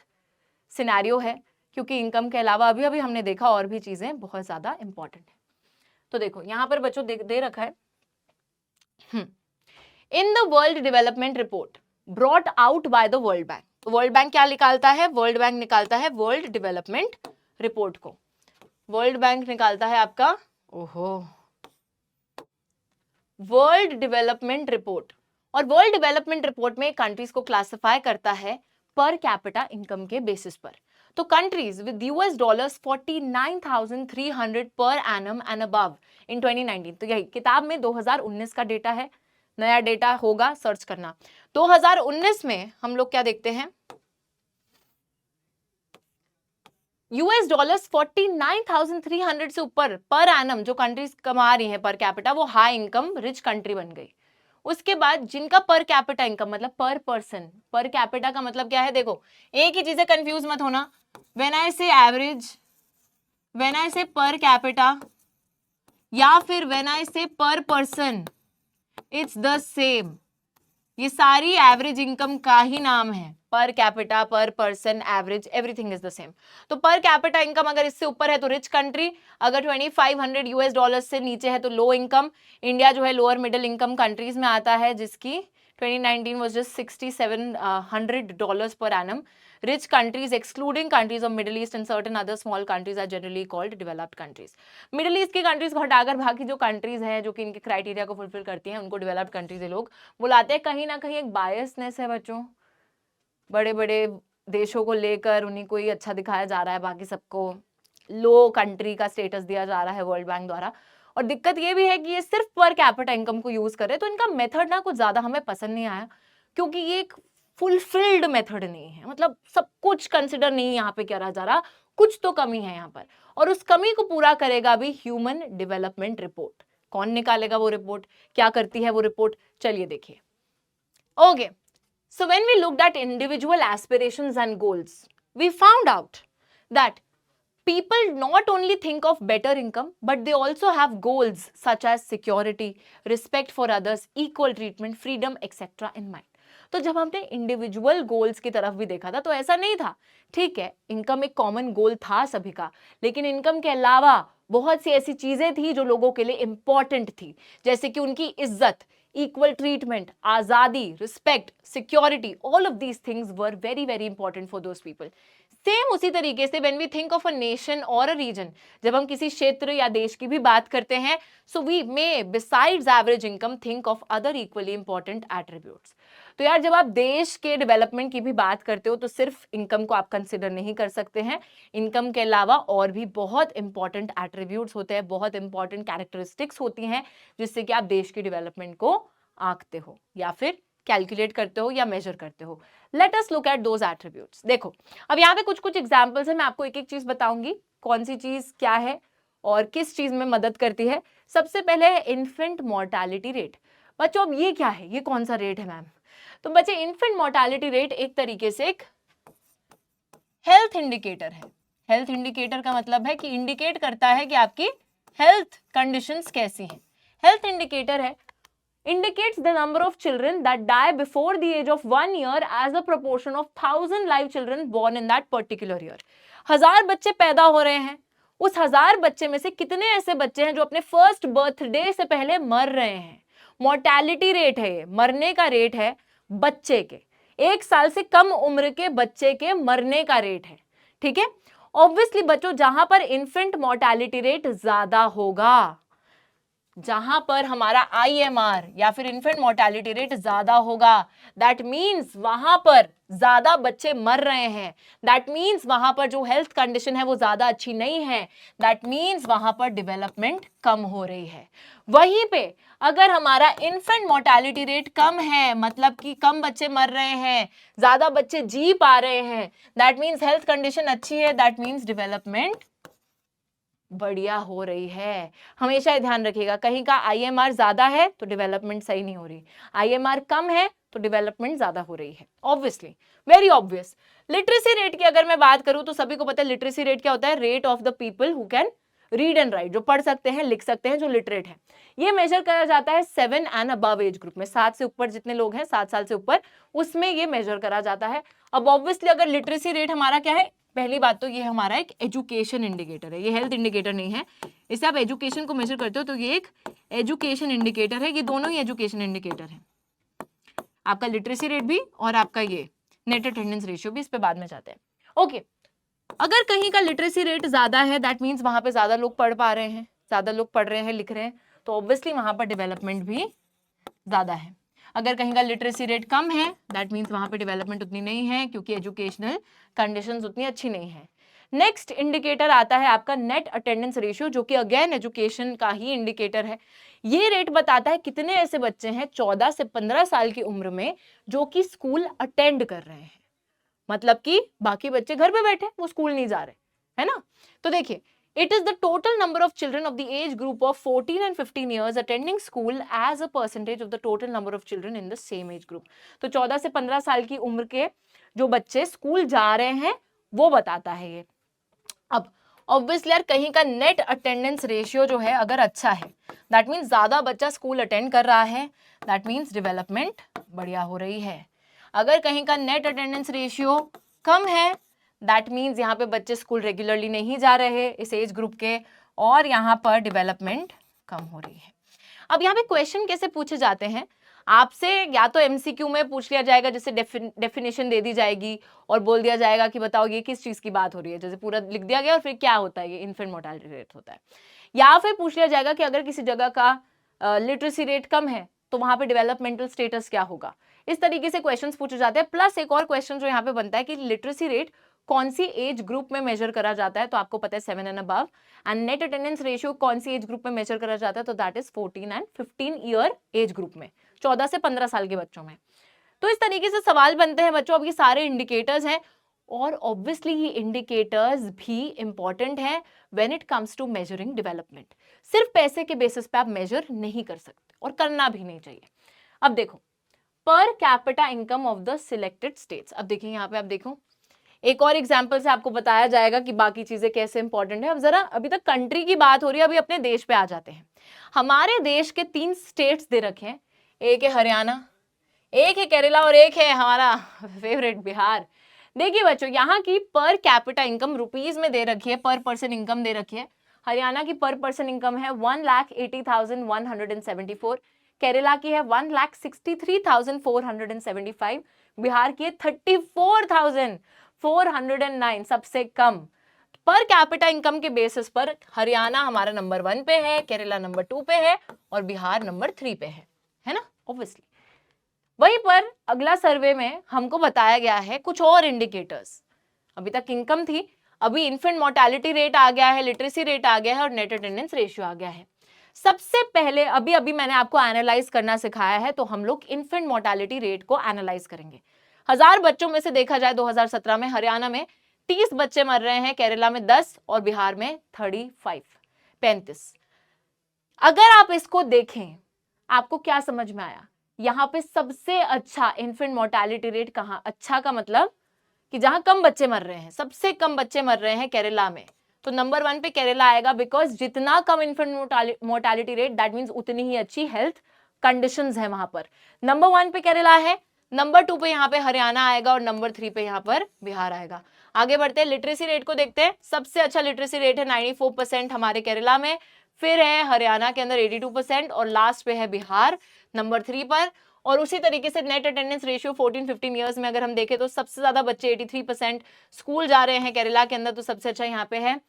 S1: सिनेरियो है, क्योंकि इनकम के अलावा अभी अभी हमने देखा और भी चीजें बहुत ज्यादा इंपॉर्टेंट है। तो देखो यहां पर बच्चों दे रखा है, in the world development report brought out by the world bank. तो वर्ल्ड बैंक क्या निकालता है, वर्ल्ड बैंक निकालता है वर्ल्ड डेवलपमेंट रिपोर्ट को। वर्ल्ड बैंक निकालता है आपका वर्ल्ड डेवलपमेंट रिपोर्ट, और वर्ल्ड डेवलपमेंट रिपोर्ट में कंट्रीज को क्लासिफाई करता है पर कैपिटा इनकम के बेसिस पर। तो countries with $49,300 per annum and above in 2019, तो यही किताब में 2019 का डेटा है, नया डेटा होगा, सर्च करना। 2019 में हम लोग क्या देखते हैं, $49,300 से ऊपर पर एनम जो कंट्रीज कमा रही हैं पर कैपिटा, वो हाई इनकम रिच कंट्री बन गई। उसके बाद जिनका पर कैपिटा इनकम मतलब पर पर्सन, पर कैपिटा का मतलब क्या है, देखो एक ही चीजें कंफ्यूज मत होना, व्हेन आई से एवरेज, व्हेन आई से पर कैपिटा या फिर व्हेन आई से पर पर्सन, इट्स द सेम। ये सारी एवरेज इनकम का ही नाम है, पर कैपिटा, पर person, average, everything is the same. तो पर कैपिटा इनकम अगर इससे ऊपर है तो रिच कंट्री, अगर $2,500 से नीचे है तो लो इनकम। इंडिया जो है लोअर मिडिल इनकम कंट्रीज में आता है, जिसकी 2019 was just $6,700 per annum. Rich countries, excluding countries of Middle East and certain other small countries, are generally called developed countries. Middle East की countries को हटाकर बाकी जो countries हैं जो कि इनके criteria को fulfill करती हैं, उनको developed countries ये लोग बुलाते हैं। कहीं ना कहीं एक biasness है बच्चों, बड़े बड़े देशों को लेकर उन्हीं को ही अच्छा दिखाया जा रहा है, बाकी सबको लो कंट्री का स्टेटस दिया जा रहा है वर्ल्ड बैंक द्वारा। और दिक्कत ये भी है कि ये सिर्फ पर कैपिटा इनकम को यूज कर रहे हैं, तो इनका मेथड ना कुछ ज्यादा हमें पसंद नहीं आया, क्योंकि ये एक फुलफिल्ड मेथड नहीं है, मतलब सब कुछ कंसिडर नहीं यहाँ पे करा जा रहा, कुछ तो कमी है यहाँ पर, और उस कमी को पूरा करेगा भी ह्यूमन डेवलपमेंट रिपोर्ट। कौन निकालेगा वो रिपोर्ट, क्या करती है वो रिपोर्ट, चलिए देखिए। Okay, so when we looked at individual aspirations and goals, we found out that people not only think of better income, but they also have goals such as security, respect for others, equal treatment, freedom, etc. in mind. तो जब हमने individual goals की तरफ भी देखा था तो ऐसा नहीं था, ठीक है इनकम एक कॉमन गोल था सभी का, लेकिन इनकम के अलावा बहुत सी ऐसी चीजें थी जो लोगों के लिए इंपॉर्टेंट थी, जैसे कि उनकी इज्जत, equal treatment, आजादी, respect, security, all of these things were very very important for those people. Same उसी तरीके से when we think of a nation और अ रीजन, जब हम किसी क्षेत्र या देश की भी बात करते हैं, so we may besides average income think of other equally important attributes. तो यार जब आप देश के डेवलपमेंट की भी बात करते हो तो सिर्फ इनकम को आप कंसिडर नहीं कर सकते हैं, इनकम के अलावा और भी बहुत इंपॉर्टेंट एट्रीब्यूट्स होते हैं, बहुत इंपॉर्टेंट कैरेक्टरिस्टिक्स होती हैं जिससे कि आप देश की डेवलपमेंट को आंकते हो या फिर कैलकुलेट करते हो या मेजर करते हो। Let us look at those attributes. देखो अब यहाँ पे कुछ कुछ एग्जांपल्स है, मैं आपको एक एक चीज बताऊंगी कौन सी चीज क्या है और किस चीज में मदद करती है। सबसे पहले है इन्फेंट मोर्टालिटी रेट। बच्चों अब ये क्या है, ये कौन सा रेट है मैम? तो बच्चे इन्फेंट मोर्टालिटी रेट एक तरीके से एक हेल्थ इंडिकेटर है। हेल्थ इंडिकेटर का मतलब है कि इंडिकेट करता है कि आपकी हेल्थ कंडीशंस कैसी हैं। हेल्थ इंडिकेटर है indicates the number of children that die before the age of 1 year as a proportion of 1000 live children born in that particular year। 1000 बच्चे पैदा हो रहे हैं, उस 1000 बच्चे में से कितने ऐसे बच्चे हैं जो अपने फर्स्ट बर्थडे से पहले मर रहे हैं। मोर्टेलिटी रेट है ये, मरने का रेट है बच्चे के, 1 साल से कम उम्र के बच्चे के मरने का रेट है। ठीक है, ऑब्वियसली बच्चों जहां पर इन्फेंट मोर्टेलिटी रेट ज्यादा होगा, जहां पर हमारा IMR या फिर इन्फेंट मोर्टेलिटी रेट ज्यादा होगा, दैट मीन्स वहां पर ज्यादा बच्चे मर रहे हैं, दैट मीन्स वहां पर जो हेल्थ कंडीशन है वो ज्यादा अच्छी नहीं है, दैट मीन्स वहां पर डेवलपमेंट कम हो रही है। वहीं पे अगर हमारा इन्फेंट मोर्टेलिटी रेट कम है, मतलब कि कम बच्चे मर रहे हैं, ज्यादा बच्चे जी पा रहे हैं, दैट मीन्स हेल्थ कंडीशन अच्छी है, दैट मीन्स डेवलपमेंट बढ़िया हो रही है। हमेशा ध्यान रखिएगा, कहीं का IMR ज्यादा है तो डेवलपमेंट सही नहीं हो रही, IMR कम है तो डेवलपमेंट ज्यादा हो रही है। Obviously, very obvious. Literacy rate की अगर मैं बात करूं तो सभी को पता है लिटरेसी रेट क्या होता है, rate of the people who can read and right, जो पढ़ सकते हैं लिख सकते हैं, जो लिटरेट है। ये मेजर करा जाता है 7 एंड अबव एज ग्रुप में, 7 से ऊपर जितने लोग हैं, 7 साल से ऊपर, उसमें ये मेजर करा जाता है। अब ऑब्वियसली अगर लिटरेसी रेट हमारा क्या है, पहली बात तो ये हमारा एक एजुकेशन इंडिकेटर है, ये हेल्थ इंडिकेटर नहीं है। इससे आप एजुकेशन को मेजर करते हो तो ये एक एजुकेशन इंडिकेटर है, ये दोनों ही एजुकेशन इंडिकेटर है, आपका लिटरेसी रेट भी और आपका ये नेट अटेंडेंस रेशियो भी, इस पे बाद में जाते हैं। ओके, अगर कहीं का लिटरेसी रेट ज्यादा है, दैट मीन्स वहां पे ज्यादा लोग पढ़ पा रहे हैं, ज्यादा लोग पढ़ रहे हैं, लिख रहे हैं, तो ऑब्वियसली वहां पर डेवलपमेंट भी ज्यादा है। अगर कहीं का लिटरेसी रेट कम है, दैट मीन्स वहां पे डेवलपमेंट उतनी नहीं है, क्योंकि एजुकेशनल कंडीशंस उतनी अच्छी नहीं है। नेक्स्ट इंडिकेटर आता है आपका नेट अटेंडेंस रेशियो, जो कि अगेन एजुकेशन का ही इंडिकेटर है। ये रेट बताता है कितने ऐसे बच्चे हैं 14 से 15 साल की उम्र में जो कि स्कूल अटेंड कर रहे हैं, मतलब कि बाकी बच्चे घर पे बैठे, वो स्कूल नहीं जा रहे, है ना। तो देखिए, it is the total number of children of the age group of 14 and 15 years attending school as a percentage of the total number of children in the same age group। तो 14 से 15 साल की उम्र के जो बच्चे स्कूल जा रहे हैं वो बताता है ये। अब ऑब्वियसली यार कहीं का नेट अटेंडेंस रेशियो जो है अगर अच्छा है, दैट मीन्स ज्यादा बच्चा स्कूल अटेंड कर रहा है, दैट मीन्स डेवलपमेंट बढ़िया हो रही है। अगर कहीं का नेट अटेंडेंस रेशियो कम है, दैट मीन्स यहाँ पे बच्चे स्कूल रेगुलरली नहीं जा रहे इस एज ग्रुप के, और यहाँ पर डेवलपमेंट कम हो रही है। अब यहाँ पे क्वेश्चन कैसे पूछे जाते हैं आपसे, या तो MCQ में पूछ लिया जाएगा, जैसे डेफिनेशन दे दी जाएगी और बोल दिया जाएगा कि बताओ ये किस चीज की बात हो रही है, जैसे पूरा लिख दिया गया और फिर क्या होता है, ये इन्फेंट मोर्टेलिटी रेट होता है। या फिर पूछ लिया जाएगा कि अगर किसी जगह का लिटरेसी रेट कम है तो वहां पे डेवलपमेंटल स्टेटस क्या होगा। इस तरीके से क्वेश्चंस पूछे जाते हैं। प्लस एक और क्वेश्चन जो यहाँ पे बनता है कि लिटरेसी रेट कौन सी एज ग्रुप में मेजर करा जाता है, तो आपको पता है 7 and above, and net attendance ratio कौन सी एज ग्रुप में मेजर करा जाता है, तो that is 14 and 15 year age group में, 14 से 15 साल के बच्चों में। तो इस तरीके से सवाल बनते हैं बच्चों। अब ये सारे इंडिकेटर्स हैं और ऑब्वियसली ये इंडिकेटर्स भी इंपॉर्टेंट है when it comes to measuring development. सिर्फ पैसे के बेसिस पे आप मेजर नहीं कर सकते और करना भी नहीं चाहिए। अब देखो, per capita income of the selected states. अब देखिए यहाँ पे आप देखो, एक और एग्जाम्पल से आपको बताया जाएगा कि बाकी चीजें कैसे इंपॉर्टेंट है। अब जरा, अभी तक कंट्री की बात हो रही है, अभी अपने देश पे आ जाते हैं। हमारे देश के 3 स्टेट्स दे रखे हैं, एक है हरियाणा, एक है केरला और एक है हमारा फेवरेट बिहार। देखिए बच्चों, यहाँ की पर कैपिटा इनकम रुपीज में दे रखी है, पर पर्सन इनकम दे रखी है। हरियाणा की पर पर्सन इनकम है 1,80,174, केरला की है 1,63,475, बिहार की है 34,000 409 सबसे कम। पर कैपिटा इनकम के बेसिस पर हरियाणा हमारा नंबर 1 पे है, केरला नंबर 2 पे है और बिहार नंबर 3 पे है ना, ऑब्वियसली। वहीं पर अगला सर्वे में हमको बताया गया है कुछ और इंडिकेटर्स। अभी तक इनकम थी, अभी इन्फेंट मोर्टेलिटी रेट आ गया है, लिटरेसी रेट आ गया है और नेट अटेंडेंस रेशियो आ गया है। सबसे पहले अभी मैंने आपको एनालाइज करना सिखाया है, तो हम लोग इन्फेंट मोर्टेलिटी रेट को एनालाइज करेंगे। 1000 बच्चों में से देखा जाए 2017 में हरियाणा में 30 बच्चे मर रहे हैं, केरला में 10 और बिहार में 35। अगर आप इसको देखें, आपको क्या समझ में आया? यहाँ पे सबसे अच्छा इन्फेंट मोर्टेलिटी रेट कहाँ? अच्छा का मतलब कि जहां कम बच्चे मर रहे हैं, सबसे कम बच्चे मर रहे हैं केरला में, तो नंबर 1 पे केरला आएगा, बिकॉज जितना कम infant mortality rate that means उतनी ही अच्छी हेल्थ कंडीशंस है वहां पर। नंबर 1 पे केरला है, नंबर 2 पे यहाँ पे हरियाणा आएगा और नंबर 3 पे यहाँ पर बिहार आएगा। आगे बढ़ते हैं, लिटरेसी रेट को देखते हैं। सबसे अच्छा लिटरेसी रेट है 94% हमारे केरला में, फिर है हरियाणा के अंदर 82% और लास्ट पे है बिहार नंबर 3 पर। और उसी तरीके से नेट अटेंडेंस रेशियो 14-15 ईयर्स में अगर हम देखें तो सबसे ज्यादा बच्चे 83% स्कूल जा रहे हैं केरला के अंदर, तो सबसे अच्छा यहाँ पे है।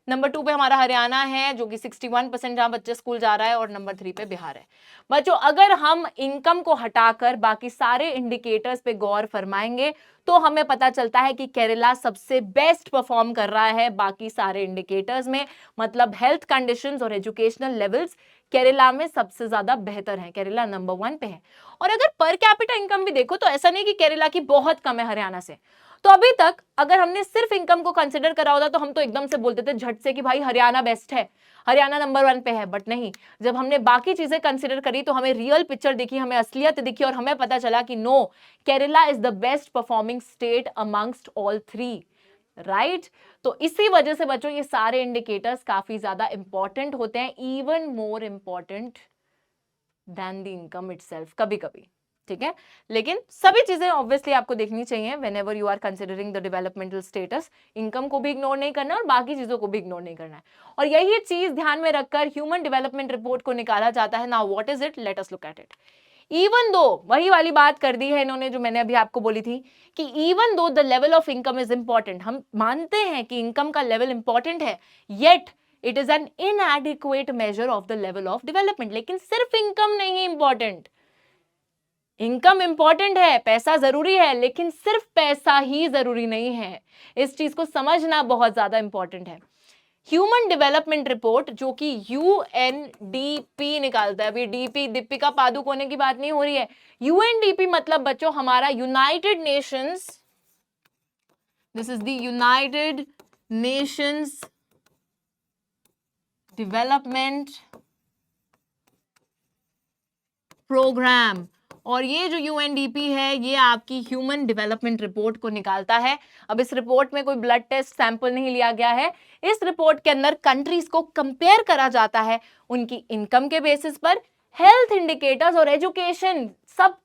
S1: नंबर 2 पे हमारा हरियाणा है जो कि 61% जहां बच्चे स्कूल जा रहा है और नंबर 3 पे बिहार है। बच्चों, अगर हम इनकम को हटाकर बाकी सारे इंडिकेटर्स पे गौर फरमाएंगे तो हमें पता चलता है कि केरला सबसे बेस्ट परफॉर्म कर रहा है बाकी सारे इंडिकेटर्स में, मतलब हेल्थ कंडीशंस और एजुकेशनल लेवल्स केरला में सबसे ज्यादा बेहतर है, केरला नंबर 1 पे है। और अगर पर कैपिटा इनकम भी देखो तो ऐसा नहीं कि केरला की बहुत कम है हरियाणा से, तो अभी तक अगर हमने सिर्फ इनकम को कंसिडर करा होता तो हम तो एकदम से बोलते थे झट से कि भाई हरियाणा बेस्ट है, हरियाणा नंबर 1 पे है। बट नहीं, जब हमने बाकी चीजें कंसिडर करी तो हमें रियल पिक्चर दिखी, हमें असलियत दिखी और हमें पता चला कि no, Kerala is the best performing state amongst all 3, right. तो इसी वजह से बच्चों ये सारे इंडिकेटर्स काफी ज्यादा इंपॉर्टेंट होते हैं, even more important than the income itself कभी कभी, ठीक है। लेकिन सभी चीजें ऑब्वियसली आपको देखनी चाहिए when ever you are considering the developmental status. Income को भी इग्नोर नहीं करना और बाकी चीजों को भी इग्नोर नहीं करना है, और यही चीज ध्यान में रखकर ह्यूमन डेवलपमेंट रिपोर्ट को निकाला जाता है। Now what is it, let us look at it. Even though, वही वाली बात कर दी है इन्होंने जो मैंने अभी आपको बोली थी कि even though the level of income is important, हम मानते हैं कि इनकम का लेवल इंपॉर्टेंट है, yet it is an इनएडिक्वेट measure of the level of development. लेकिन सिर्फ इनकम नहीं इंपॉर्टेंट, इनकम इंपॉर्टेंट है, पैसा जरूरी है, लेकिन सिर्फ पैसा ही जरूरी नहीं है, इस चीज को समझना बहुत ज्यादा इंपॉर्टेंट है। ह्यूमन डेवलपमेंट रिपोर्ट जो कि यूएनडीपी निकालता है, अभी डीपी दीपिका पादुकोणे की बात नहीं हो रही है, यूएनडीपी मतलब बच्चों हमारा United Nations, this is the United Nations Development Programme. और ये जो यूएनडीपी है ये आपकी ह्यूमन डेवलपमेंट रिपोर्ट को निकालता है। अब इस रिपोर्ट में कोई ब्लड टेस्ट सैंपल नहीं लिया गया है, इस रिपोर्ट के अंदर कंट्रीज को कंपेयर करा जाता है उनकी इनकम के बेसिस पर, हेल्थ इंडिकेटर्स और एजुकेशन, सब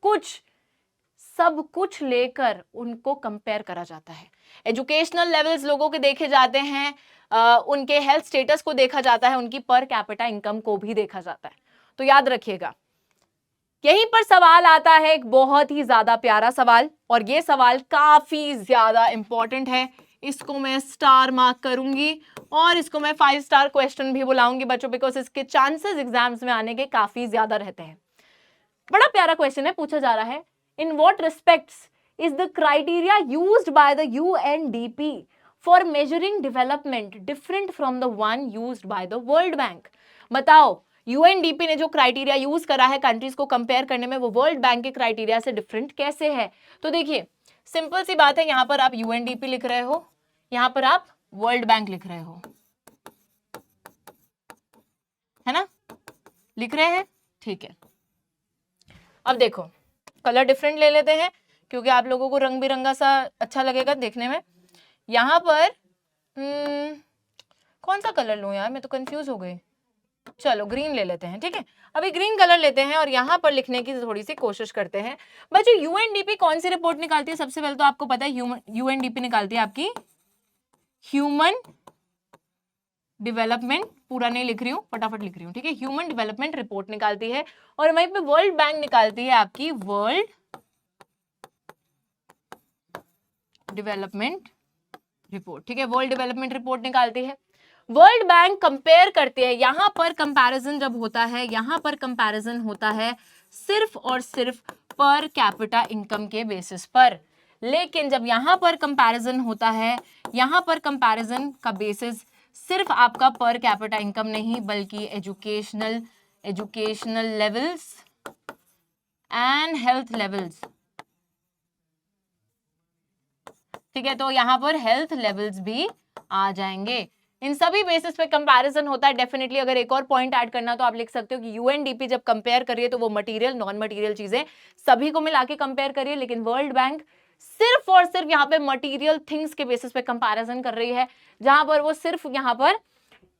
S1: कुछ लेकर उनको कंपेयर करा जाता है। एजुकेशनल लेवल्स लोगों के देखे जाते हैं, उनके हेल्थ स्टेटस को देखा जाता है, उनकी पर कैपिटा इनकम को भी देखा जाता है। तो याद रखिएगा, यहीं पर सवाल आता है एक बहुत ही ज्यादा प्यारा सवाल, और ये सवाल काफी ज्यादा इंपॉर्टेंट है, इसको मैं स्टार मार्क करूंगी और इसको मैं 5 स्टार क्वेश्चन भी बुलाऊंगी बच्चों, बिकॉज इसके चांसेस एग्जाम्स में आने के काफी ज्यादा रहते हैं। बड़ा प्यारा क्वेश्चन है, पूछा जा रहा है, in what respects is the criteria used by the UNDP for measuring development different from the one used by the world bank. बताओ, यूएनडीपी ने जो क्राइटेरिया यूज करा है कंट्रीज को कंपेयर करने में, वो वर्ल्ड बैंक के क्राइटेरिया से डिफरेंट कैसे है? तो देखिए, सिंपल सी बात है, यहां पर आप यूएनडीपी लिख रहे हो, यहां पर आप वर्ल्ड बैंक लिख रहे हो, है ना, लिख रहे हैं, ठीक है। अब देखो, कलर डिफरेंट ले लेते हैं क्योंकि आप लोगों को रंग बिरंगा सा अच्छा लगेगा देखने में। यहां पर कौन सा कलर लूं यार, मैं तो कंफ्यूज हो गई। चलो ग्रीन ले लेते हैं, ठीक है। अभी ग्रीन कलर लेते हैं और यहां पर लिखने की थोड़ी सी कोशिश करते हैं। बच्चों, यूएनडीपी कौन सी रिपोर्ट निकालती है? सबसे पहले तो आपको पता है यूएनडीपी निकालती है आपकी ह्यूमन डेवलपमेंट, पूरा नहीं लिख रही हूं, फटाफट लिख रही हूं, ठीक है। ह्यूमन डेवलपमेंट रिपोर्ट निकालती है, और वहीं पे वर्ल्ड बैंक निकालती है आपकी वर्ल्ड डेवलपमेंट रिपोर्ट, ठीक है, वर्ल्ड डेवलपमेंट रिपोर्ट निकालती है। वर्ल्ड बैंक कंपेयर करती है, यहां पर कंपैरिजन जब होता है, यहां पर कंपैरिजन होता है सिर्फ और सिर्फ पर कैपिटा इनकम के बेसिस पर। लेकिन जब यहां पर कंपैरिजन होता है, यहां पर कंपैरिजन का बेसिस सिर्फ आपका पर कैपिटा इनकम नहीं बल्कि educational levels and health levels, ठीक है, तो यहां पर हेल्थ लेवल्स भी आ जाएंगे। इन सभी बेसिस पे कंपैरिजन होता है। डेफिनेटली अगर एक और पॉइंट ऐड करना तो आप लिख सकते हो कि यूएनडीपी जब कंपेयर करिए तो वो मटेरियल नॉन मटेरियल चीजें सभी को मिला के कंपेयर करिए, लेकिन वर्ल्ड बैंक सिर्फ और सिर्फ यहाँ पे मटेरियल थिंग्स के बेसिस पे कंपैरिजन कर रही है, जहां पर वो सिर्फ यहाँ पर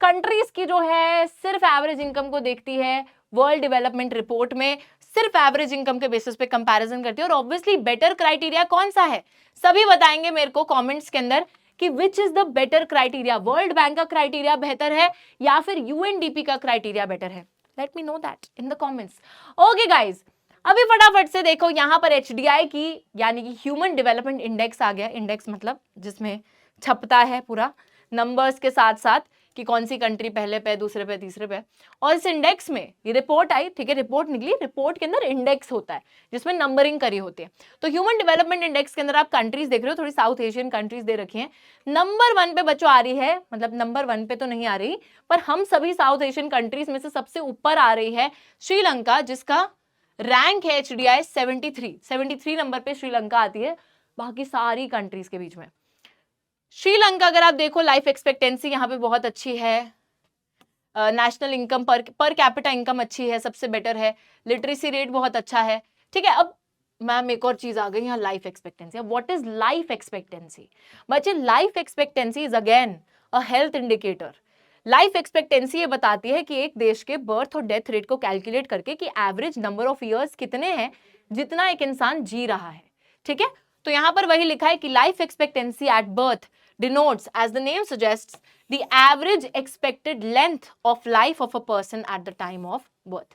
S1: कंट्रीज की जो है सिर्फ एवरेज इनकम को देखती है। वर्ल्ड डेवलपमेंट रिपोर्ट में सिर्फ एवरेज इनकम के बेसिस पे कंपैरिजन करती है। और ऑब्वियसली बेटर क्राइटेरिया कौन सा है, सभी बताएंगे मेरे को कमेंट्स के अंदर कि which is the better criteria, world bank का क्राइटेरिया बेहतर है या फिर यूएनडीपी का क्राइटेरिया बेटर है। Late me know that in the comments. Okay guys, अभी फटाफट से देखो यहां पर एचडीआई की यानी कि ह्यूमन डेवलपमेंट इंडेक्स आ गया। इंडेक्स मतलब जिसमें छपता है पूरा नंबर्स के साथ साथ कि कौन सी कंट्री पहले पे, दूसरे पे, तीसरे पे। और इस इंडेक्स में ये रिपोर्ट आई, ठीक है, रिपोर्ट निकली, रिपोर्ट के अंदर इंडेक्स होता है जिसमें नंबरिंग करी होती है। तो ह्यूमन डेवलपमेंट इंडेक्स के अंदर आप कंट्रीज देख रहे हो, थोड़ी साउथ एशियन कंट्रीज दे रखी हैं। नंबर 1 पे बच्चों आ रही है, मतलब नंबर 1 पे तो नहीं आ रही, पर हम सभी साउथ एशियन कंट्रीज में से सबसे ऊपर आ रही है श्रीलंका, जिसका रैंक है एचडीआई 73 नंबर पे श्रीलंका आती है बाकी सारी कंट्रीज के बीच में। श्रीलंका अगर आप देखो लाइफ एक्सपेक्टेंसी यहाँ पे बहुत अच्छी है, national income per capita income अच्छी है, सबसे बेटर है, लिटरेसी रेट बहुत अच्छा है, ठीक है। अब मैम एक और चीज आ गई यहाँ, लाइफ एक्सपेक्टेंसी। अब व्हाट इज लाइफ एक्सपेक्टेंसी बच्चे? Life expectancy is again a health indicator. Life expectancy ये बताती है कि एक देश के बर्थ और डेथ रेट को कैलकुलेट करके कि एवरेज नंबर ऑफ ईयर्स कितने हैं जितना एक इंसान जी रहा है, ठीक है। तो यहां पर वही लिखा है कि life expectancy at birth denotes, as the name suggests, the average expected length of life of a person at the time of birth.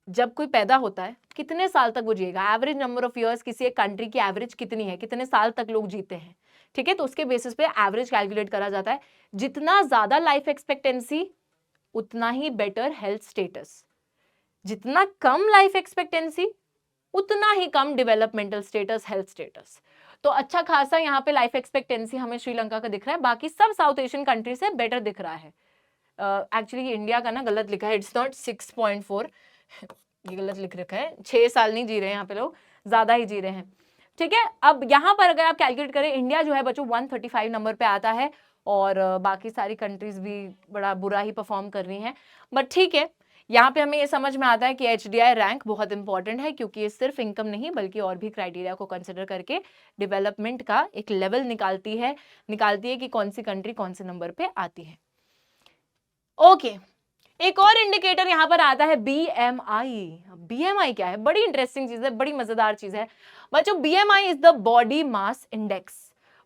S1: जब कोई पैदा होता है कितने साल तक वो जिएगा, एवरेज नंबर ऑफ इयर्स किसी एक कंट्री की एवरेज कितनी है, कितने साल तक लोग जीते हैं, ठीक है। तो उसके बेसिस पे एवरेज कैलकुलेट करा जाता है। जितना ज्यादा लाइफ एक्सपेक्टेंसी उतना ही बेटर हेल्थ स्टेटस, जितना कम लाइफ एक्सपेक्टेंसी उतना ही कम डेवलपमेंटल स्टेटस, हेल्थ स्टेटस। तो अच्छा खासा यहाँ पे लाइफ एक्सपेक्टेंसी हमें श्रीलंका का दिख रहा है, बाकी सब साउथ एशियन कंट्री से बेटर दिख रहा है। एक्चुअली इंडिया का ना गलत लिखा है, इट्स नॉट 6.4, ये गलत लिख रखा है। 6 साल नहीं जी रहे हैं यहाँ पे लोग, ज्यादा ही जी रहे हैं, ठीक है। अब यहाँ पर अगर आप कैलकुलेट करें, इंडिया जो है बच्चों 135 नंबर पे आता है और बाकी सारी कंट्रीज भी बड़ा बुरा ही परफॉर्म कर रही हैं, बट ठीक है। यहाँ पे हमें ये समझ में आता है कि एचडीआई रैंक बहुत इंपॉर्टेंट है, क्योंकि ये सिर्फ इनकम नहीं बल्कि और भी क्राइटेरिया को कंसिडर करके डेवलपमेंट का एक लेवल निकालती है कि कौन सी कंट्री कौन से नंबर पे आती है। ओके, एक और इंडिकेटर यहाँ पर आता है बीएमआई। बीएमआई क्या है? बड़ी इंटरेस्टिंग चीज है, बड़ी मजेदार चीज है बच्चों। BMI is the body mass index.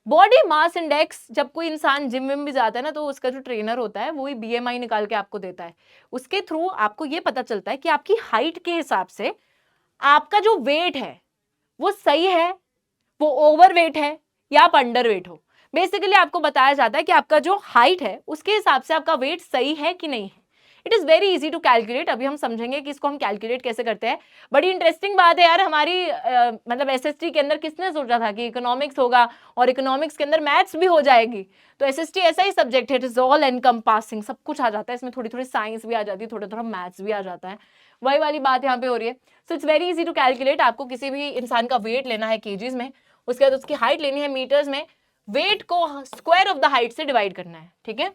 S1: Body mass index, जब कोई इंसान जिम में भी जाता है ना, तो उसका जो ट्रेनर होता है वो ही बीएमआई निकाल के आपको देता है। उसके थ्रू आपको ये पता चलता है कि आपकी हाइट के हिसाब से आपका जो वेट है वो सही है, वो ओवर वेट है या आप अंडर वेट हो। बेसिकली आपको बताया जाता है कि आपका जो हाइट है उसके हिसाब से आपका वेट सही है कि नहीं है। It is very easy to calculate. अभी हम समझेंगे कि इसको हम कैलकुलेट कैसे करते हैं। बड़ी इंटरेस्टिंग बात है यार, हमारी मतलब एसएसटी के अंदर किसने सोचा था कि इकोनॉमिक्स होगा और इकोनॉमिक्स के अंदर मैथ्स भी हो जाएगी। तो एसएसटी ऐसा ही सब्जेक्ट है, इट इज ऑल एनकम्पासिंग, सब कुछ आ जाता है इसमें, थोड़ी थोड़ी साइंस भी आ जाती है, थोड़ा थोड़ा मैथ्स भी आ जाता है। वही वाली बात यहाँ पे हो रही है। So it's very easy to calculate. आपको किसी भी इंसान का वेट लेना है केजीज में, उसके बाद उसकी हाइट लेनी है मीटर्स में, वेट को स्क्वायर ऑफ द हाइट से डिवाइड करना है, ठीक है।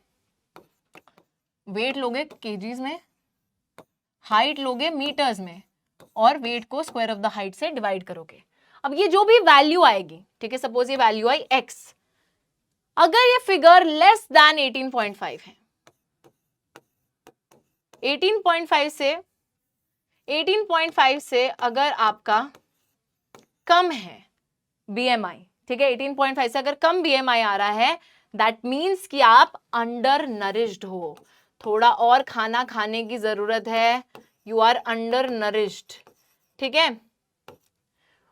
S1: वेट लोगे केजीज में, हाइट लोगे मीटर्स में, और वेट को स्क्वायर ऑफ द हाइट से डिवाइड करोगे। अब ये जो भी वैल्यू आएगी, ठीक है, सपोज ये वैल्यू आई x, अगर ये फिगर लेस देन 18.5 है, 18.5 से अगर आपका कम है बीएमआई, ठीक है, 18.5 से अगर कम बीएमआई आ रहा है, दैट मीन्स कि आप अंडर नरिश्ड हो, थोड़ा और खाना खाने की जरूरत है, यू आर अंडर नरिश्ड, ठीक है।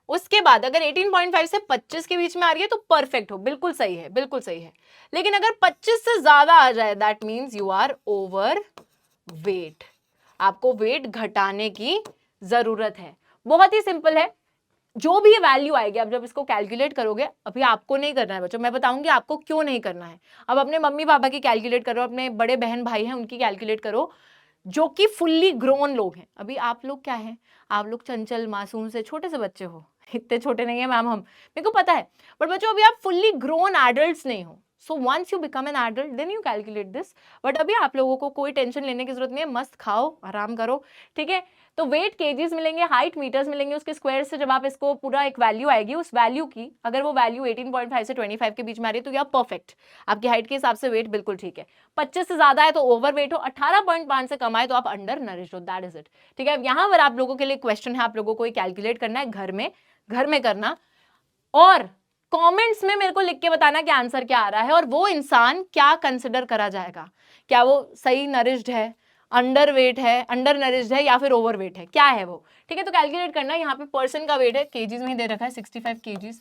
S1: उसके बाद अगर 18.5 से 25 के बीच में आ रही है तो परफेक्ट हो, बिल्कुल सही है, बिल्कुल सही है। लेकिन अगर 25 से ज्यादा आ जाए that means you are overweight, आपको वेट घटाने की जरूरत है। बहुत ही सिंपल है, जो भी वैल्यू आएगी आप जब इसको कैलकुलेट करोगे, अभी आपको नहीं करना है बच्चों, मैं बताऊंगी आपको क्यों नहीं करना है। अब अपने मम्मी पापा की कैलकुलेट करो, अपने बड़े बहन भाई हैं उनकी कैलकुलेट करो, जो कि फुल्ली ग्रोन लोग हैं। अभी आप लोग क्या हैं, आप लोग चंचल मासूम से छोटे से बच्चे हो, इतने छोटे नहीं है मैम हम, मेरे को पता है, बट बच्चों अभी आप फुल्ली ग्रोन एडल्ट्स नहीं हो। So once you become an adult then you calculate this. But अभी आप लोगों को कोई टेंशन लेने की जरूरत नहीं है, मस्त खाओ आराम करो, ठीक है। तो वेट केजीज मिलेंगे, हाइट मीटर्स मिलेंगे, उसके स्क्वायर से जब आप इसको पूरा एक वैल्यू आएगी, उस वैल्यू की अगर वो वैल्यू 18.5 से 25 के बीच में आ रही है तो यह परफेक्ट, आपकी हाइट के हिसाब से वेट बिल्कुल ठीक है। 25 से ज्यादा है तो ओवर वेट हो, 18.5 से कम आए तो आप अंडर नरिश हो, दैट इज इट, ठीक है। यहाँ पर आप लोगों के लिए क्वेश्चन है, आप लोगों को कैलकुलेट करना है घर में करना, और कमेंट्स में मेरे को लिख के बताना कि आंसर क्या आ रहा है और वो इंसान क्या कंसिडर करा जाएगा, क्या वो सही नरिश्ड है, अंडर वेट है, अंडर नरिश्ड है या फिर ओवर वेट है, क्या है वो, ठीक है। तो कैलकुलेट करना है, यहाँ पे पर्सन का वेट है केजीज में ही दे रखा है 65 केजीज,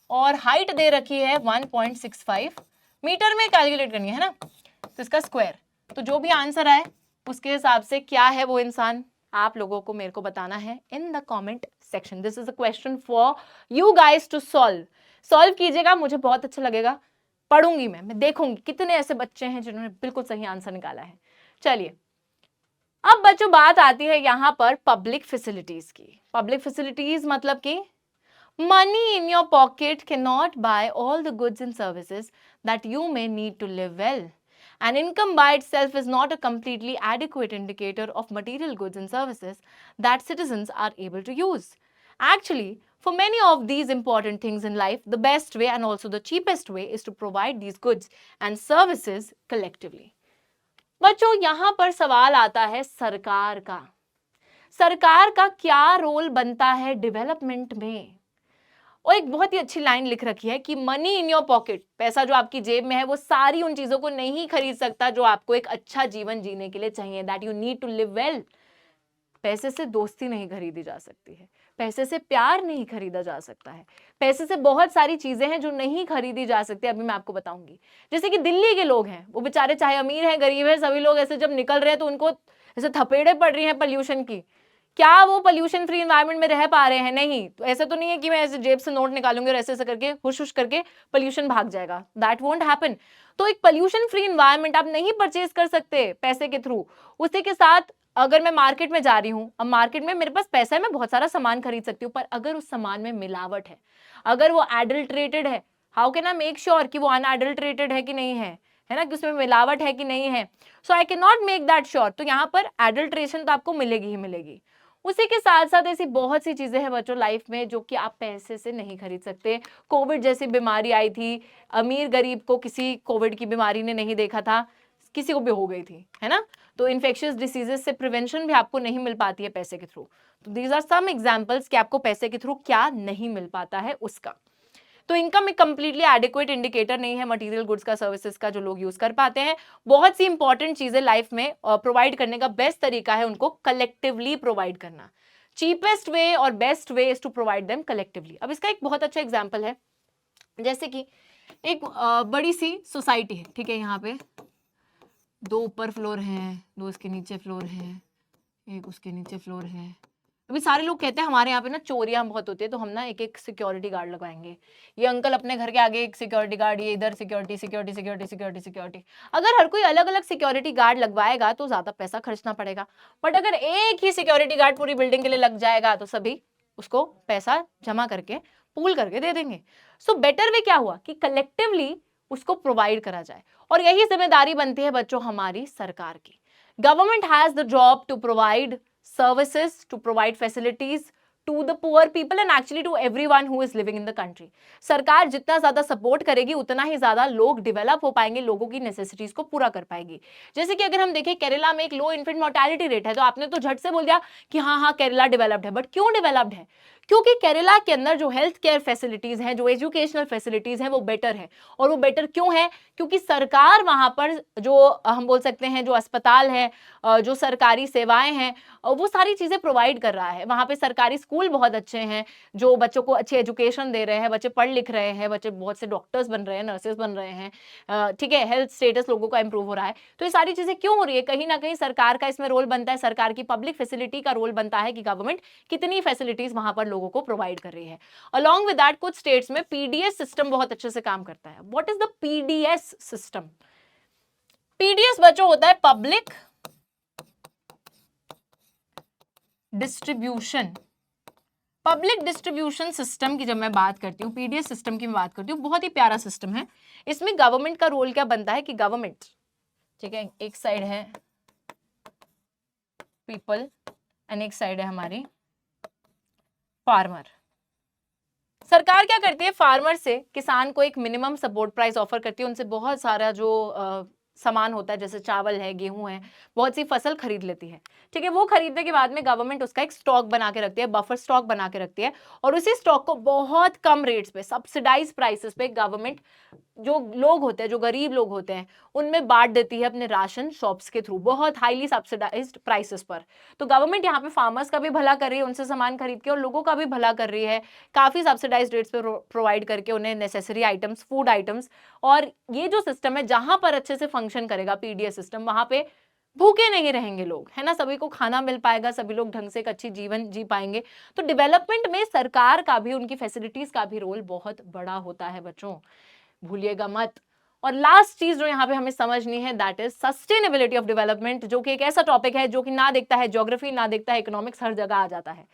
S1: और हाइट दे रखी है 1.65, मीटर में कैलकुलेट करनी है ना, तो इसका स्क्वायर, तो जो भी आंसर आए उसके हिसाब से क्या है वो इंसान, आप लोगों को मेरे को बताना है in the comment section. This is a question for you guys to solve कीजिएगा, मुझे बहुत अच्छा लगेगा, पढ़ूंगी मैं देखूंगी कितने ऐसे बच्चे हैं जिन्होंने बिल्कुल सही आंसर निकाला है। चलिए, अब बच्चों बात आती है यहाँ पर पब्लिक फैसिलिटीज की। पब्लिक फैसिलिटीज मतलब कि money in your pocket cannot buy all the goods and services that you may need to live well. And income by itself is not a completely adequate indicator of material goods and services that citizens are able to use. Actually, for many of these important things in life, the best way and also the cheapest way is to provide these goods and services collectively. बच्चों यहाँ पर सवाल आता है सरकार का क्या role बनता है डेवलपमेंट में। और एक बहुत ही अच्छी लाइन लिख रखी है कि मनी इन योर पॉकेट, पैसा जो आपकी जेब में है वो सारी उन चीजों को नहीं खरीद सकता जो आपको एक अच्छा जीवन जीने के लिए चाहिए, that you need to live well. पैसे से दोस्ती नहीं खरीदी जा सकती है, पैसे से प्यार नहीं खरीदा जा सकता है, पैसे से बहुत सारी चीजें हैं जो नहीं खरीदी जा सकती। अभी मैं आपको बताऊंगी, जैसे कि दिल्ली के लोग हैं, वो बेचारे चाहे अमीर हैं गरीब हैं, सभी लोग ऐसे जब निकल रहे हैं तो उनको ऐसे थपेड़े पड़ रही हैं पोल्यूशन की, क्या वो पोल्यूशन फ्री एनवायरनमेंट में रह पा रहे हैं? नहीं। तो ऐसा तो नहीं है कि मैं ऐसे जेब से नोट निकालूंगी और ऐसे करके हुश करके पोल्यूशन भाग जाएगा, दैट वोंट हैपन। तो एक पोल्यूशन फ्री एनवायरनमेंट आप नहीं परचेज कर सकते पैसे के थ्रू। उसी के साथ अगर मैं मार्केट में जा रही हूँ, अब मार्केट में मेरे पास पैसा है, मैं बहुत सारा सामान खरीद सकती हूँ, पर अगर उस सामान में मिलावट है, अगर वो एडल्ट्रेटेड है, how can I make sure कि वो अनएडल्ट्रेटेड है कि नहीं है ना, कि उसमें मिलावट है कि नहीं है। So I can not make that sure. तो यहाँ पर एडल्ट्रेशन तो आपको मिलेगी ही मिलेगी। उसी के साथ साथ ऐसी बहुत सी चीजें हैं बच्चों लाइफ में जो कि आप पैसे से नहीं खरीद सकते। कोविड जैसी बीमारी आई थी, अमीर गरीब को किसी कोविड की बीमारी ने नहीं देखा था, किसी को भी हो गई थी, है ना। तो इन्फेक्शियस डिसीजेस से प्रिवेंशन भी आपको नहीं मिल पाती है पैसे के थ्रू। तो दीज आर सम एग्जांपल्स कि आपको पैसे के थ्रू क्या नहीं मिल पाता है उसका। तो इनकम एक कंप्लीटली एडिक्वेट इंडिकेटर नहीं है मटेरियल गुड्स का, सर्विसेज का, जो लोग यूज कर पाते हैं। बहुत सी इंपॉर्टेंट चीजें लाइफ में प्रोवाइड करने का बेस्ट तरीका है उनको कलेक्टिवली प्रोवाइड करना। चीपेस्ट वे और best way is to provide them collectively. अब इसका एक बहुत अच्छा एग्जाम्पल है, जैसे कि एक बड़ी सी सोसाइटी है, ठीक है, यहाँ पे 2 ऊपर फ्लोर हैं, 2 इसके नीचे फ्लोर हैं, एक उसके नीचे फ्लोर है। अभी सारे लोग कहते हैं हमारे यहाँ पे ना चोरियां बहुत होती है, तो हम ना एक एक सिक्योरिटी गार्ड लगवाएंगे। ये अंकल अपने घर के आगे एक सिक्योरिटी गार्ड, ये इधर security security security security security. अगर हर कोई अलग अलग सिक्योरिटी गार्ड लगवाएगा तो ज्यादा पैसा खर्चना पड़ेगा, बट अगर एक ही सिक्योरिटी गार्ड पूरी बिल्डिंग के लिए लग जाएगा तो सभी उसको पैसा जमा करके पूल करके दे देंगे। सो बेटर वे क्या हुआ कि कलेक्टिवली उसको प्रोवाइड करा जाए, और यही जिम्मेदारी बनती है बच्चों हमारी सरकार की। Government has the job to provide services, to provide facilities to the poor people and actually to everyone who is living in the country. सरकार जितना ज्यादा सपोर्ट करेगी उतना ही ज्यादा लोग डेवलप हो पाएंगे, लोगों की नेसेसिटीज को पूरा कर पाएगी। जैसे कि अगर हम देखें केरला में एक लो इन्फेंट मोर्टेलिटी रेट है, तो आपने तो झट से बोल दिया कि हाँ केरला डेवलप्ड है, बट क्यों डेवलप्ड है? क्योंकि केरला के अंदर जो हेल्थ केयर फैसिलिटीज हैं, जो एजुकेशनल फैसिलिटीज हैं, वो बेटर है। और वो बेटर क्यों है? क्योंकि सरकार वहां पर जो हम बोल सकते हैं जो अस्पताल है, जो सरकारी सेवाएं हैं, वो सारी चीजें प्रोवाइड कर रहा है। वहां पे सरकारी स्कूल बहुत अच्छे हैं, जो बच्चों को अच्छी एजुकेशन दे रहे हैं, बच्चे पढ़ लिख रहे हैं, बच्चे बहुत से डॉक्टर्स बन रहे हैं, नर्सेज बन रहे हैं, ठीक है, हेल्थ स्टेटस लोगों का इंप्रूव हो रहा है, तो ये सारी चीजें क्यों हो रही है? कहीं ना कहीं सरकार का इसमें रोल बनता है, सरकार की पब्लिक फैसिलिटी का रोल बनता है कि गवर्नमेंट कितनी फैसिलिटीज वहां पर लोगों को प्रोवाइड कर रही है। अलॉन्ग विद दैट कुछ स्टेट्स में पीडीएस सिस्टम बहुत अच्छे से काम करता है। What is the PDS system? PDS बच्चों होता है public distribution. Public distribution system की जब मैं बात करती हूँ, पीडीएस सिस्टम की मैं बात करती हूँ, बहुत ही प्यारा सिस्टम है। इसमें गवर्नमेंट का रोल क्या बनता है कि गवर्नमेंट, ठीक है, एक साइड है पीपल एंड एक साइड है हमारी फार्मर। सरकार क्या करती है? फार्मर से, किसान को एक मिनिमम सपोर्ट प्राइस ऑफर करती है, उनसे बहुत सारा जो सामान होता है जैसे चावल है, गेहूं है, बहुत सी फसल खरीद लेती है, ठीक है। वो खरीदने के बाद में गवर्नमेंट उसका एक स्टॉक बना के रखती है, बफर स्टॉक बना के रखती है, और उसी स्टॉक को बहुत कम रेट्स पे, सब्सिडाइज प्राइसेस पे गवर्नमेंट जो लोग होते हैं, जो गरीब लोग होते हैं, उनमें बांट देती है अपने राशन शॉप्स के थ्रू, बहुत हाईली सब्सिडाइज्ड प्राइसेस पर। तो गवर्नमेंट यहाँ पे फार्मर्स का भी भला कर रही है उनसे सामान खरीद के, और लोगों का भी भला कर रही है, काफी सब्सिडाइज्ड रेट्स पे प्रोवाइड करके उन्हें नेसेसरी आइटम्स, फूड आइटम्स। और ये जो सिस्टम है जहां पर अच्छे से फंक्शन करेगा पीडीएस सिस्टम, वहां पे भूखे नहीं रहेंगे लोग, है ना, सभी को खाना मिल पाएगा, सभी लोग ढंग से एक अच्छी जीवन जी पाएंगे। तो डेवलपमेंट में सरकार का भी, उनकी फैसिलिटीज का भी रोल बहुत बड़ा होता है बच्चों, भूलिएगा मत। और लास्ट चीज जो यहाँ पे हमें समझनी है, that is sustainability of development, जो कि एक ऐसा टॉपिक है जो कि ना देखता है ज्योग्राफी, ना देखता है इकोनॉमिक्स, हर जगह आ जाता है।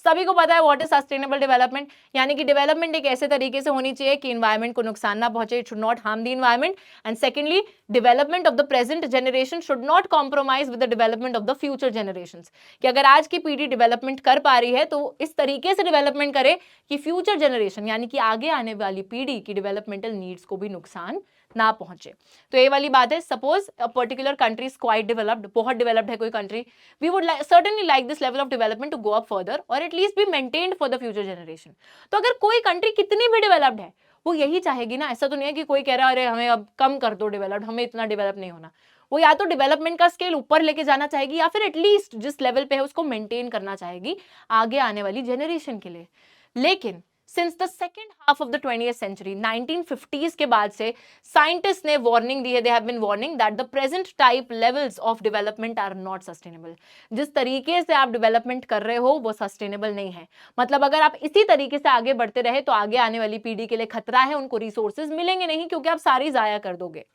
S1: सभी को पता है व्हाट इज सस्टेनेबल डेवलपमेंट, यानी कि डेवलपमेंट एक ऐसे तरीके से होनी चाहिए कि इन्वायरमेंट को नुकसान ना पहुंचे, it should not harm the environment. And secondly, development of the present generation should not compromise with the development of the future generations, कि अगर आज की पीढ़ी डेवलपमेंट कर पा रही है तो इस तरीके से डेवलपमेंट करे कि फ्यूचर जनरेशन, यानी कि आगे आने वाली पीढ़ी की डेवलपमेंटल नीड्स को भी नुकसान ना पहुंचे। तो ये वाली बात है। Suppose a particular country is quite developed, बहुत डेवलप्ड है कोई country, we would certainly like this level of development to go up further और at least be maintained for the future generation. तो अगर कोई कंट्री कितनी भी डेवलप्ड है, वो यही चाहेगी ना, ऐसा तो नहीं है कि कोई कह रहा है अरे हमें अब कम कर दो डेवलप्ड, हमें इतना डेवलप नहीं होना। वो या तो डेवलपमेंट का स्केल ऊपर लेके जाना चाहेगी, या फिर एटलीस्ट जिस लेवल पे है उसको मेंटेन करना चाहेगी आगे आने वाली जनरेशन के लिए। लेकिन since the second half of the 20th century, 1950s के बाद से साइंटिस्ट ने वार्निंग दी है, they have been warning that the present type levels of development are not sustainable. जिस तरीके से आप डेवलपमेंट कर रहे हो वो सस्टेनेबल नहीं है। मतलब अगर आप इसी तरीके से आगे बढ़ते रहे तो आगे आने वाली पीढ़ी के लिए खतरा है, उनको रिसोर्सेज मिलेंगे नहीं क्योंकि आप सारी जाया कर दोगे।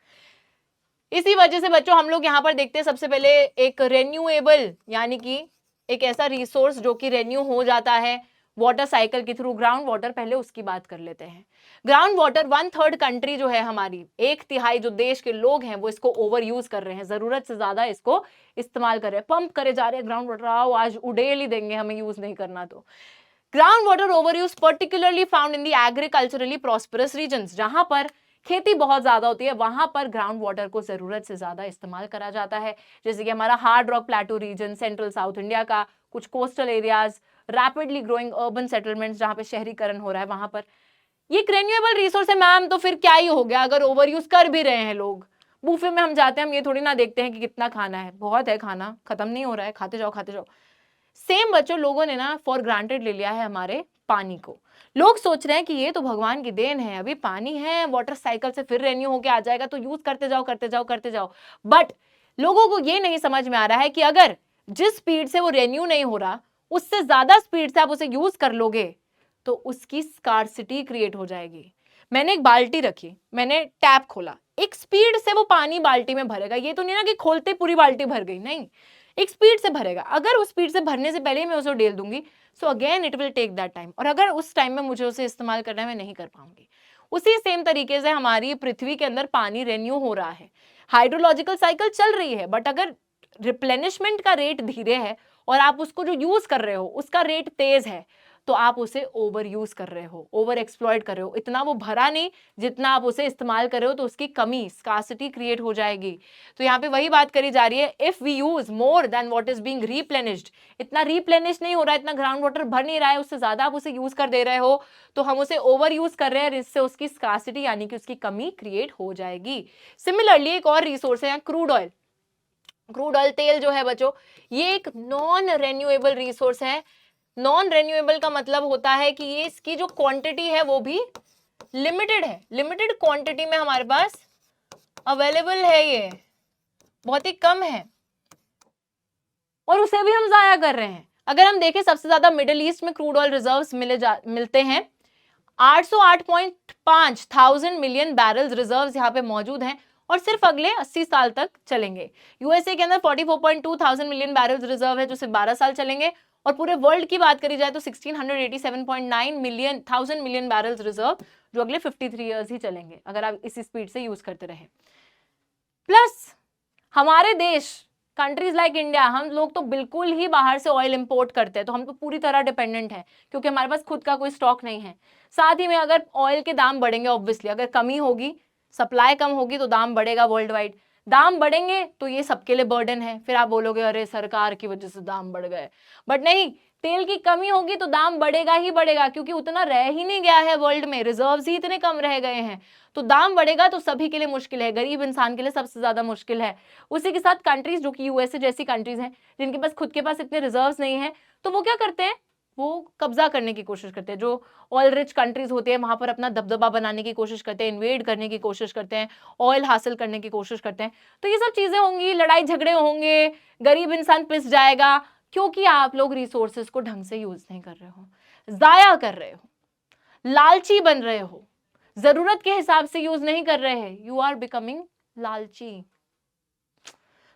S1: इसी वजह से बच्चों हम लोग यहाँ पर देखते हैं सबसे पहले एक रेन्यूएबल, यानी कि एक ऐसा रिसोर्स जो कि रेन्यू हो जाता है वाटर साइकिल के थ्रू, ग्राउंड वाटर, पहले उसकी बात कर लेते हैं। ग्राउंड वाटर 1/3 कंट्री जो है हमारी, 1/3 जो देश के लोग हैं वो इसको ओवर यूज कर रहे हैं, जरूरत से ज्यादा इसको इस्तेमाल कर रहे हैं, पंप करे जा रहे हैं ग्राउंड वाटर, आओ आज उड़ेल ही देंगे हमें यूज नहीं करना तो। Ground water over use particularly found in the agriculturally prosperous regions, जहां पर खेती बहुत ज्यादा होती है वहां पर ग्राउंड वाटर को जरूरत से ज्यादा इस्तेमाल करा जाता है। जैसे कि हमारा hard rock plateau region, central south India का, कुछ coastal areas, rapidly growing urban settlements जहां पे शहरीकरण हो रहा है, वहां पर ये रिन्यूएबल रिसोर्स है मैम, तो फिर क्या ही हो गया अगर ओवर यूज कर भी रहे हैं लोग। बूफे में हम जाते हैं, हम ये थोड़ी ना देखते हैं कि कितना खाना है, बहुत है खाना, खत्म नहीं हो रहा है, खाते जाओ खाते जाओ। सेम बच्चों लोगों ने ना फॉर ग्रांटेड ले लिया है हमारे पानी को। लोग सोच रहे हैं कि ये तो भगवान की देन है, अभी पानी है, वाटर साइकिल से फिर रेन्यू होके आ जाएगा तो यूज करते जाओ करते जाओ करते जाओ। बट लोगों को ये नहीं समझ में आ रहा है कि अगर जिस स्पीड से वो रेन्यू नहीं हो रहा उससे ज्यादा स्पीड से आप उसे यूज कर लोगे तो उसकी स्कार्सिटी क्रिएट हो जाएगी। मैंने एक बाल्टी रखी, मैंने टैप खोला, एक स्पीड से वो पानी बाल्टी में भरेगा, ये तो नहीं ना कि खोलते पूरी बाल्टी भर गई, नहीं, एक स्पीड से भरेगा। अगर उस स्पीड से भरने से पहले मैं उसे डेल दूंगी so again it will take that time, और अगर उस टाइम में मुझे उसे इस्तेमाल करना है मैं नहीं कर पाऊंगी। उसी सेम तरीके से हमारी पृथ्वी के अंदर पानी रेन्यू हो रहा है, हाइड्रोलॉजिकल साइकिल चल रही है, बट अगर रिप्लेनिशमेंट का रेट धीरे है और आप उसको जो यूज कर रहे हो उसका रेट तेज है तो आप उसे ओवर यूज कर रहे हो, ओवर एक्सप्लॉइट कर रहे हो, इतना वो भरा नहीं जितना आप उसे इस्तेमाल कर रहे हो, तो उसकी कमी, स्कार्सिटी क्रिएट हो जाएगी। तो यहाँ पे वही बात करी जा रही है, if we use more than what is being replenished, इतना रिप्लेनिश नहीं हो रहा है, इतना ग्राउंड वाटर भर नहीं रहा है, उससे ज्यादा आप उसे यूज कर दे रहे हो तो हम उसे ओवर यूज कर रहे हैं, इससे उसकी स्कार्सिटी यानी कि उसकी कमी क्रिएट हो जाएगी। सिमिलरली एक और रिसोर्स है क्रूड ऑयल। क्रूड ऑयल तेल जो है बच्चों, ये एक नॉन रेन्यूएबल रिसोर्स है, नॉन रेन्यूएबल का मतलब होता है कि ये इसकी जो क्वांटिटी है वो भी लिमिटेड है, लिमिटेड क्वांटिटी में हमारे पास अवेलेबल है, ये बहुत ही कम है और उसे भी हम जाया कर रहे हैं। अगर हम देखें सबसे ज्यादा मिडिल ईस्ट में क्रूड ऑयल रिजर्व्स मिलते हैं, 808.5 थाउजेंड मिलियन बैरल्स रिजर्व्स यहाँ पे मौजूद हैं और सिर्फ अगले 80 साल तक चलेंगे। यूएसए के अंदर 44.2 थाउजेंड मिलियन बैरल्स रिजर्व है जो सिर्फ 12 साल चलेंगे और पूरे वर्ल्ड की बात करी जाए तो 1687.9 मिलियन बैरल्स रिजर्व जो अगले 53 इयर्स ही चलेंगे अगर आप इसी स्पीड से यूज करते रहे। प्लस हमारे देश, कंट्रीज लाइक इंडिया, हम लोग तो बिल्कुल ही बाहर से ऑयल इंपोर्ट करते हैं, तो हम तो पूरी तरह डिपेंडेंट है क्योंकि हमारे पास खुद का कोई स्टॉक नहीं है। साथ ही में अगर ऑयल के दाम बढ़ेंगे, ऑब्वियसली अगर कमी होगी, सप्लाई कम होगी तो दाम बढ़ेगा वर्ल्ड वाइड। दाम बढ़ेंगे तो ये सबके लिए बर्डन है। फिर आप बोलोगे अरे सरकार की वजह से दाम बढ़ गए, बट नहीं, तेल की कमी होगी तो दाम बढ़ेगा ही बढ़ेगा क्योंकि उतना रह ही नहीं गया है वर्ल्ड में, रिजर्व्स ही इतने कम रह गए हैं, तो दाम बढ़ेगा तो सभी के लिए मुश्किल है, गरीब इंसान के लिए सबसे ज्यादा मुश्किल है। उसी के साथ कंट्रीज जो कि यूएसए जैसी कंट्रीज हैं जिनके पास खुद के पास इतने रिजर्व्स नहीं है, तो वो क्या करते हैं, वो कब्जा करने की कोशिश करते हैं। जो ऑयल रिच कंट्रीज होते हैं वहां पर अपना दबदबा बनाने की कोशिश करते हैं, इन्वेड करने की कोशिश करते हैं, ऑयल हासिल करने की कोशिश करते हैं। तो ये सब चीजें होंगी, लड़ाई झगड़े होंगे, गरीब इंसान पिस जाएगा क्योंकि आप लोग रिसोर्सेज को ढंग से यूज नहीं कर रहे हो, जाया कर रहे हो, लालची बन रहे हो, जरूरत के हिसाब से यूज नहीं कर रहे हैं, यू आर बिकमिंग लालची।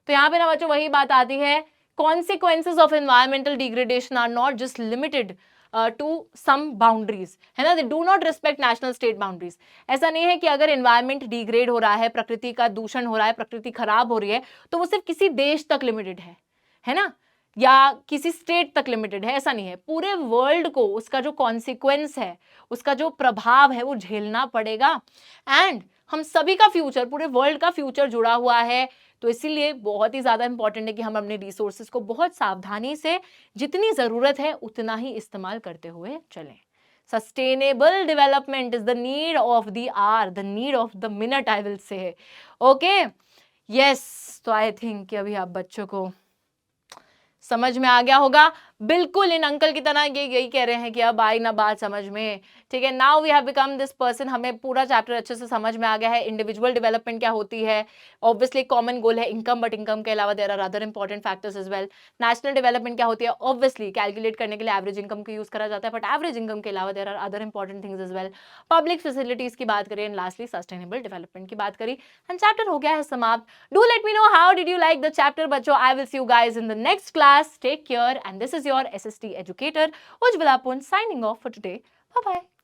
S1: तो यहां पे ना बच्चों वही बात आती है, consequences of environmental degradation are not just limited to some boundaries, है ना, they do not respect national state boundaries। ऐसा नहीं है कि अगर environment degrade हो रहा है, प्रकृति का दूषण हो रहा है, प्रकृति खराब हो रही है, तो वो सिर्फ किसी देश तक लिमिटेड है ना, या किसी स्टेट तक लिमिटेड है, ऐसा नहीं है। पूरे वर्ल्ड को उसका जो कॉन्सिक्वेंस है, उसका जो प्रभाव है वो झेलना पड़ेगा। एंड हम सभी का फ्यूचर, पूरे वर्ल्ड का फ्यूचर जुड़ा हुआ है, तो इसीलिए बहुत ही ज्यादा इंपॉर्टेंट है कि हम अपने रिसोर्सेज को बहुत सावधानी से, जितनी जरूरत है उतना ही इस्तेमाल करते हुए चलें। Sustainable development is the need of the hour, the need of the minute, I will say. Okay, yes, तो आई थिंक कि अभी आप बच्चों को समझ में आ गया होगा। बिल्कुल इन अंकल की तरह ये यही कह रहे हैं कि अब आई ना बात समझ में, ठीक है। Now we have become this person, हमें पूरा चैप्टर अच्छे से समझ में आ गया है। इंडिविजुअल डेवलपमेंट क्या होती है, ऑब्वियसली कॉमन गोल है इनकम, बट इनकम के अलावा there are other important factors as well. National development क्या होती है, ऑब्वियसली कैलकुलेट करने के लिए एवरेज इनकम को यूज करा जाता है, बट एवरेज इनकम के अलावा there are other important things as well. Public facilities की बात करें, एंड लास्टली सस्टेनेबल डेवलपमेंट की बात करी, एंड चैप्टर हो गया है समाप्त। Do let me know how did you like the chapter बच्चों। I will see you guys in the next class. Take care, and this is your SST educator Ujjwala Pun signing off for today. Bye bye.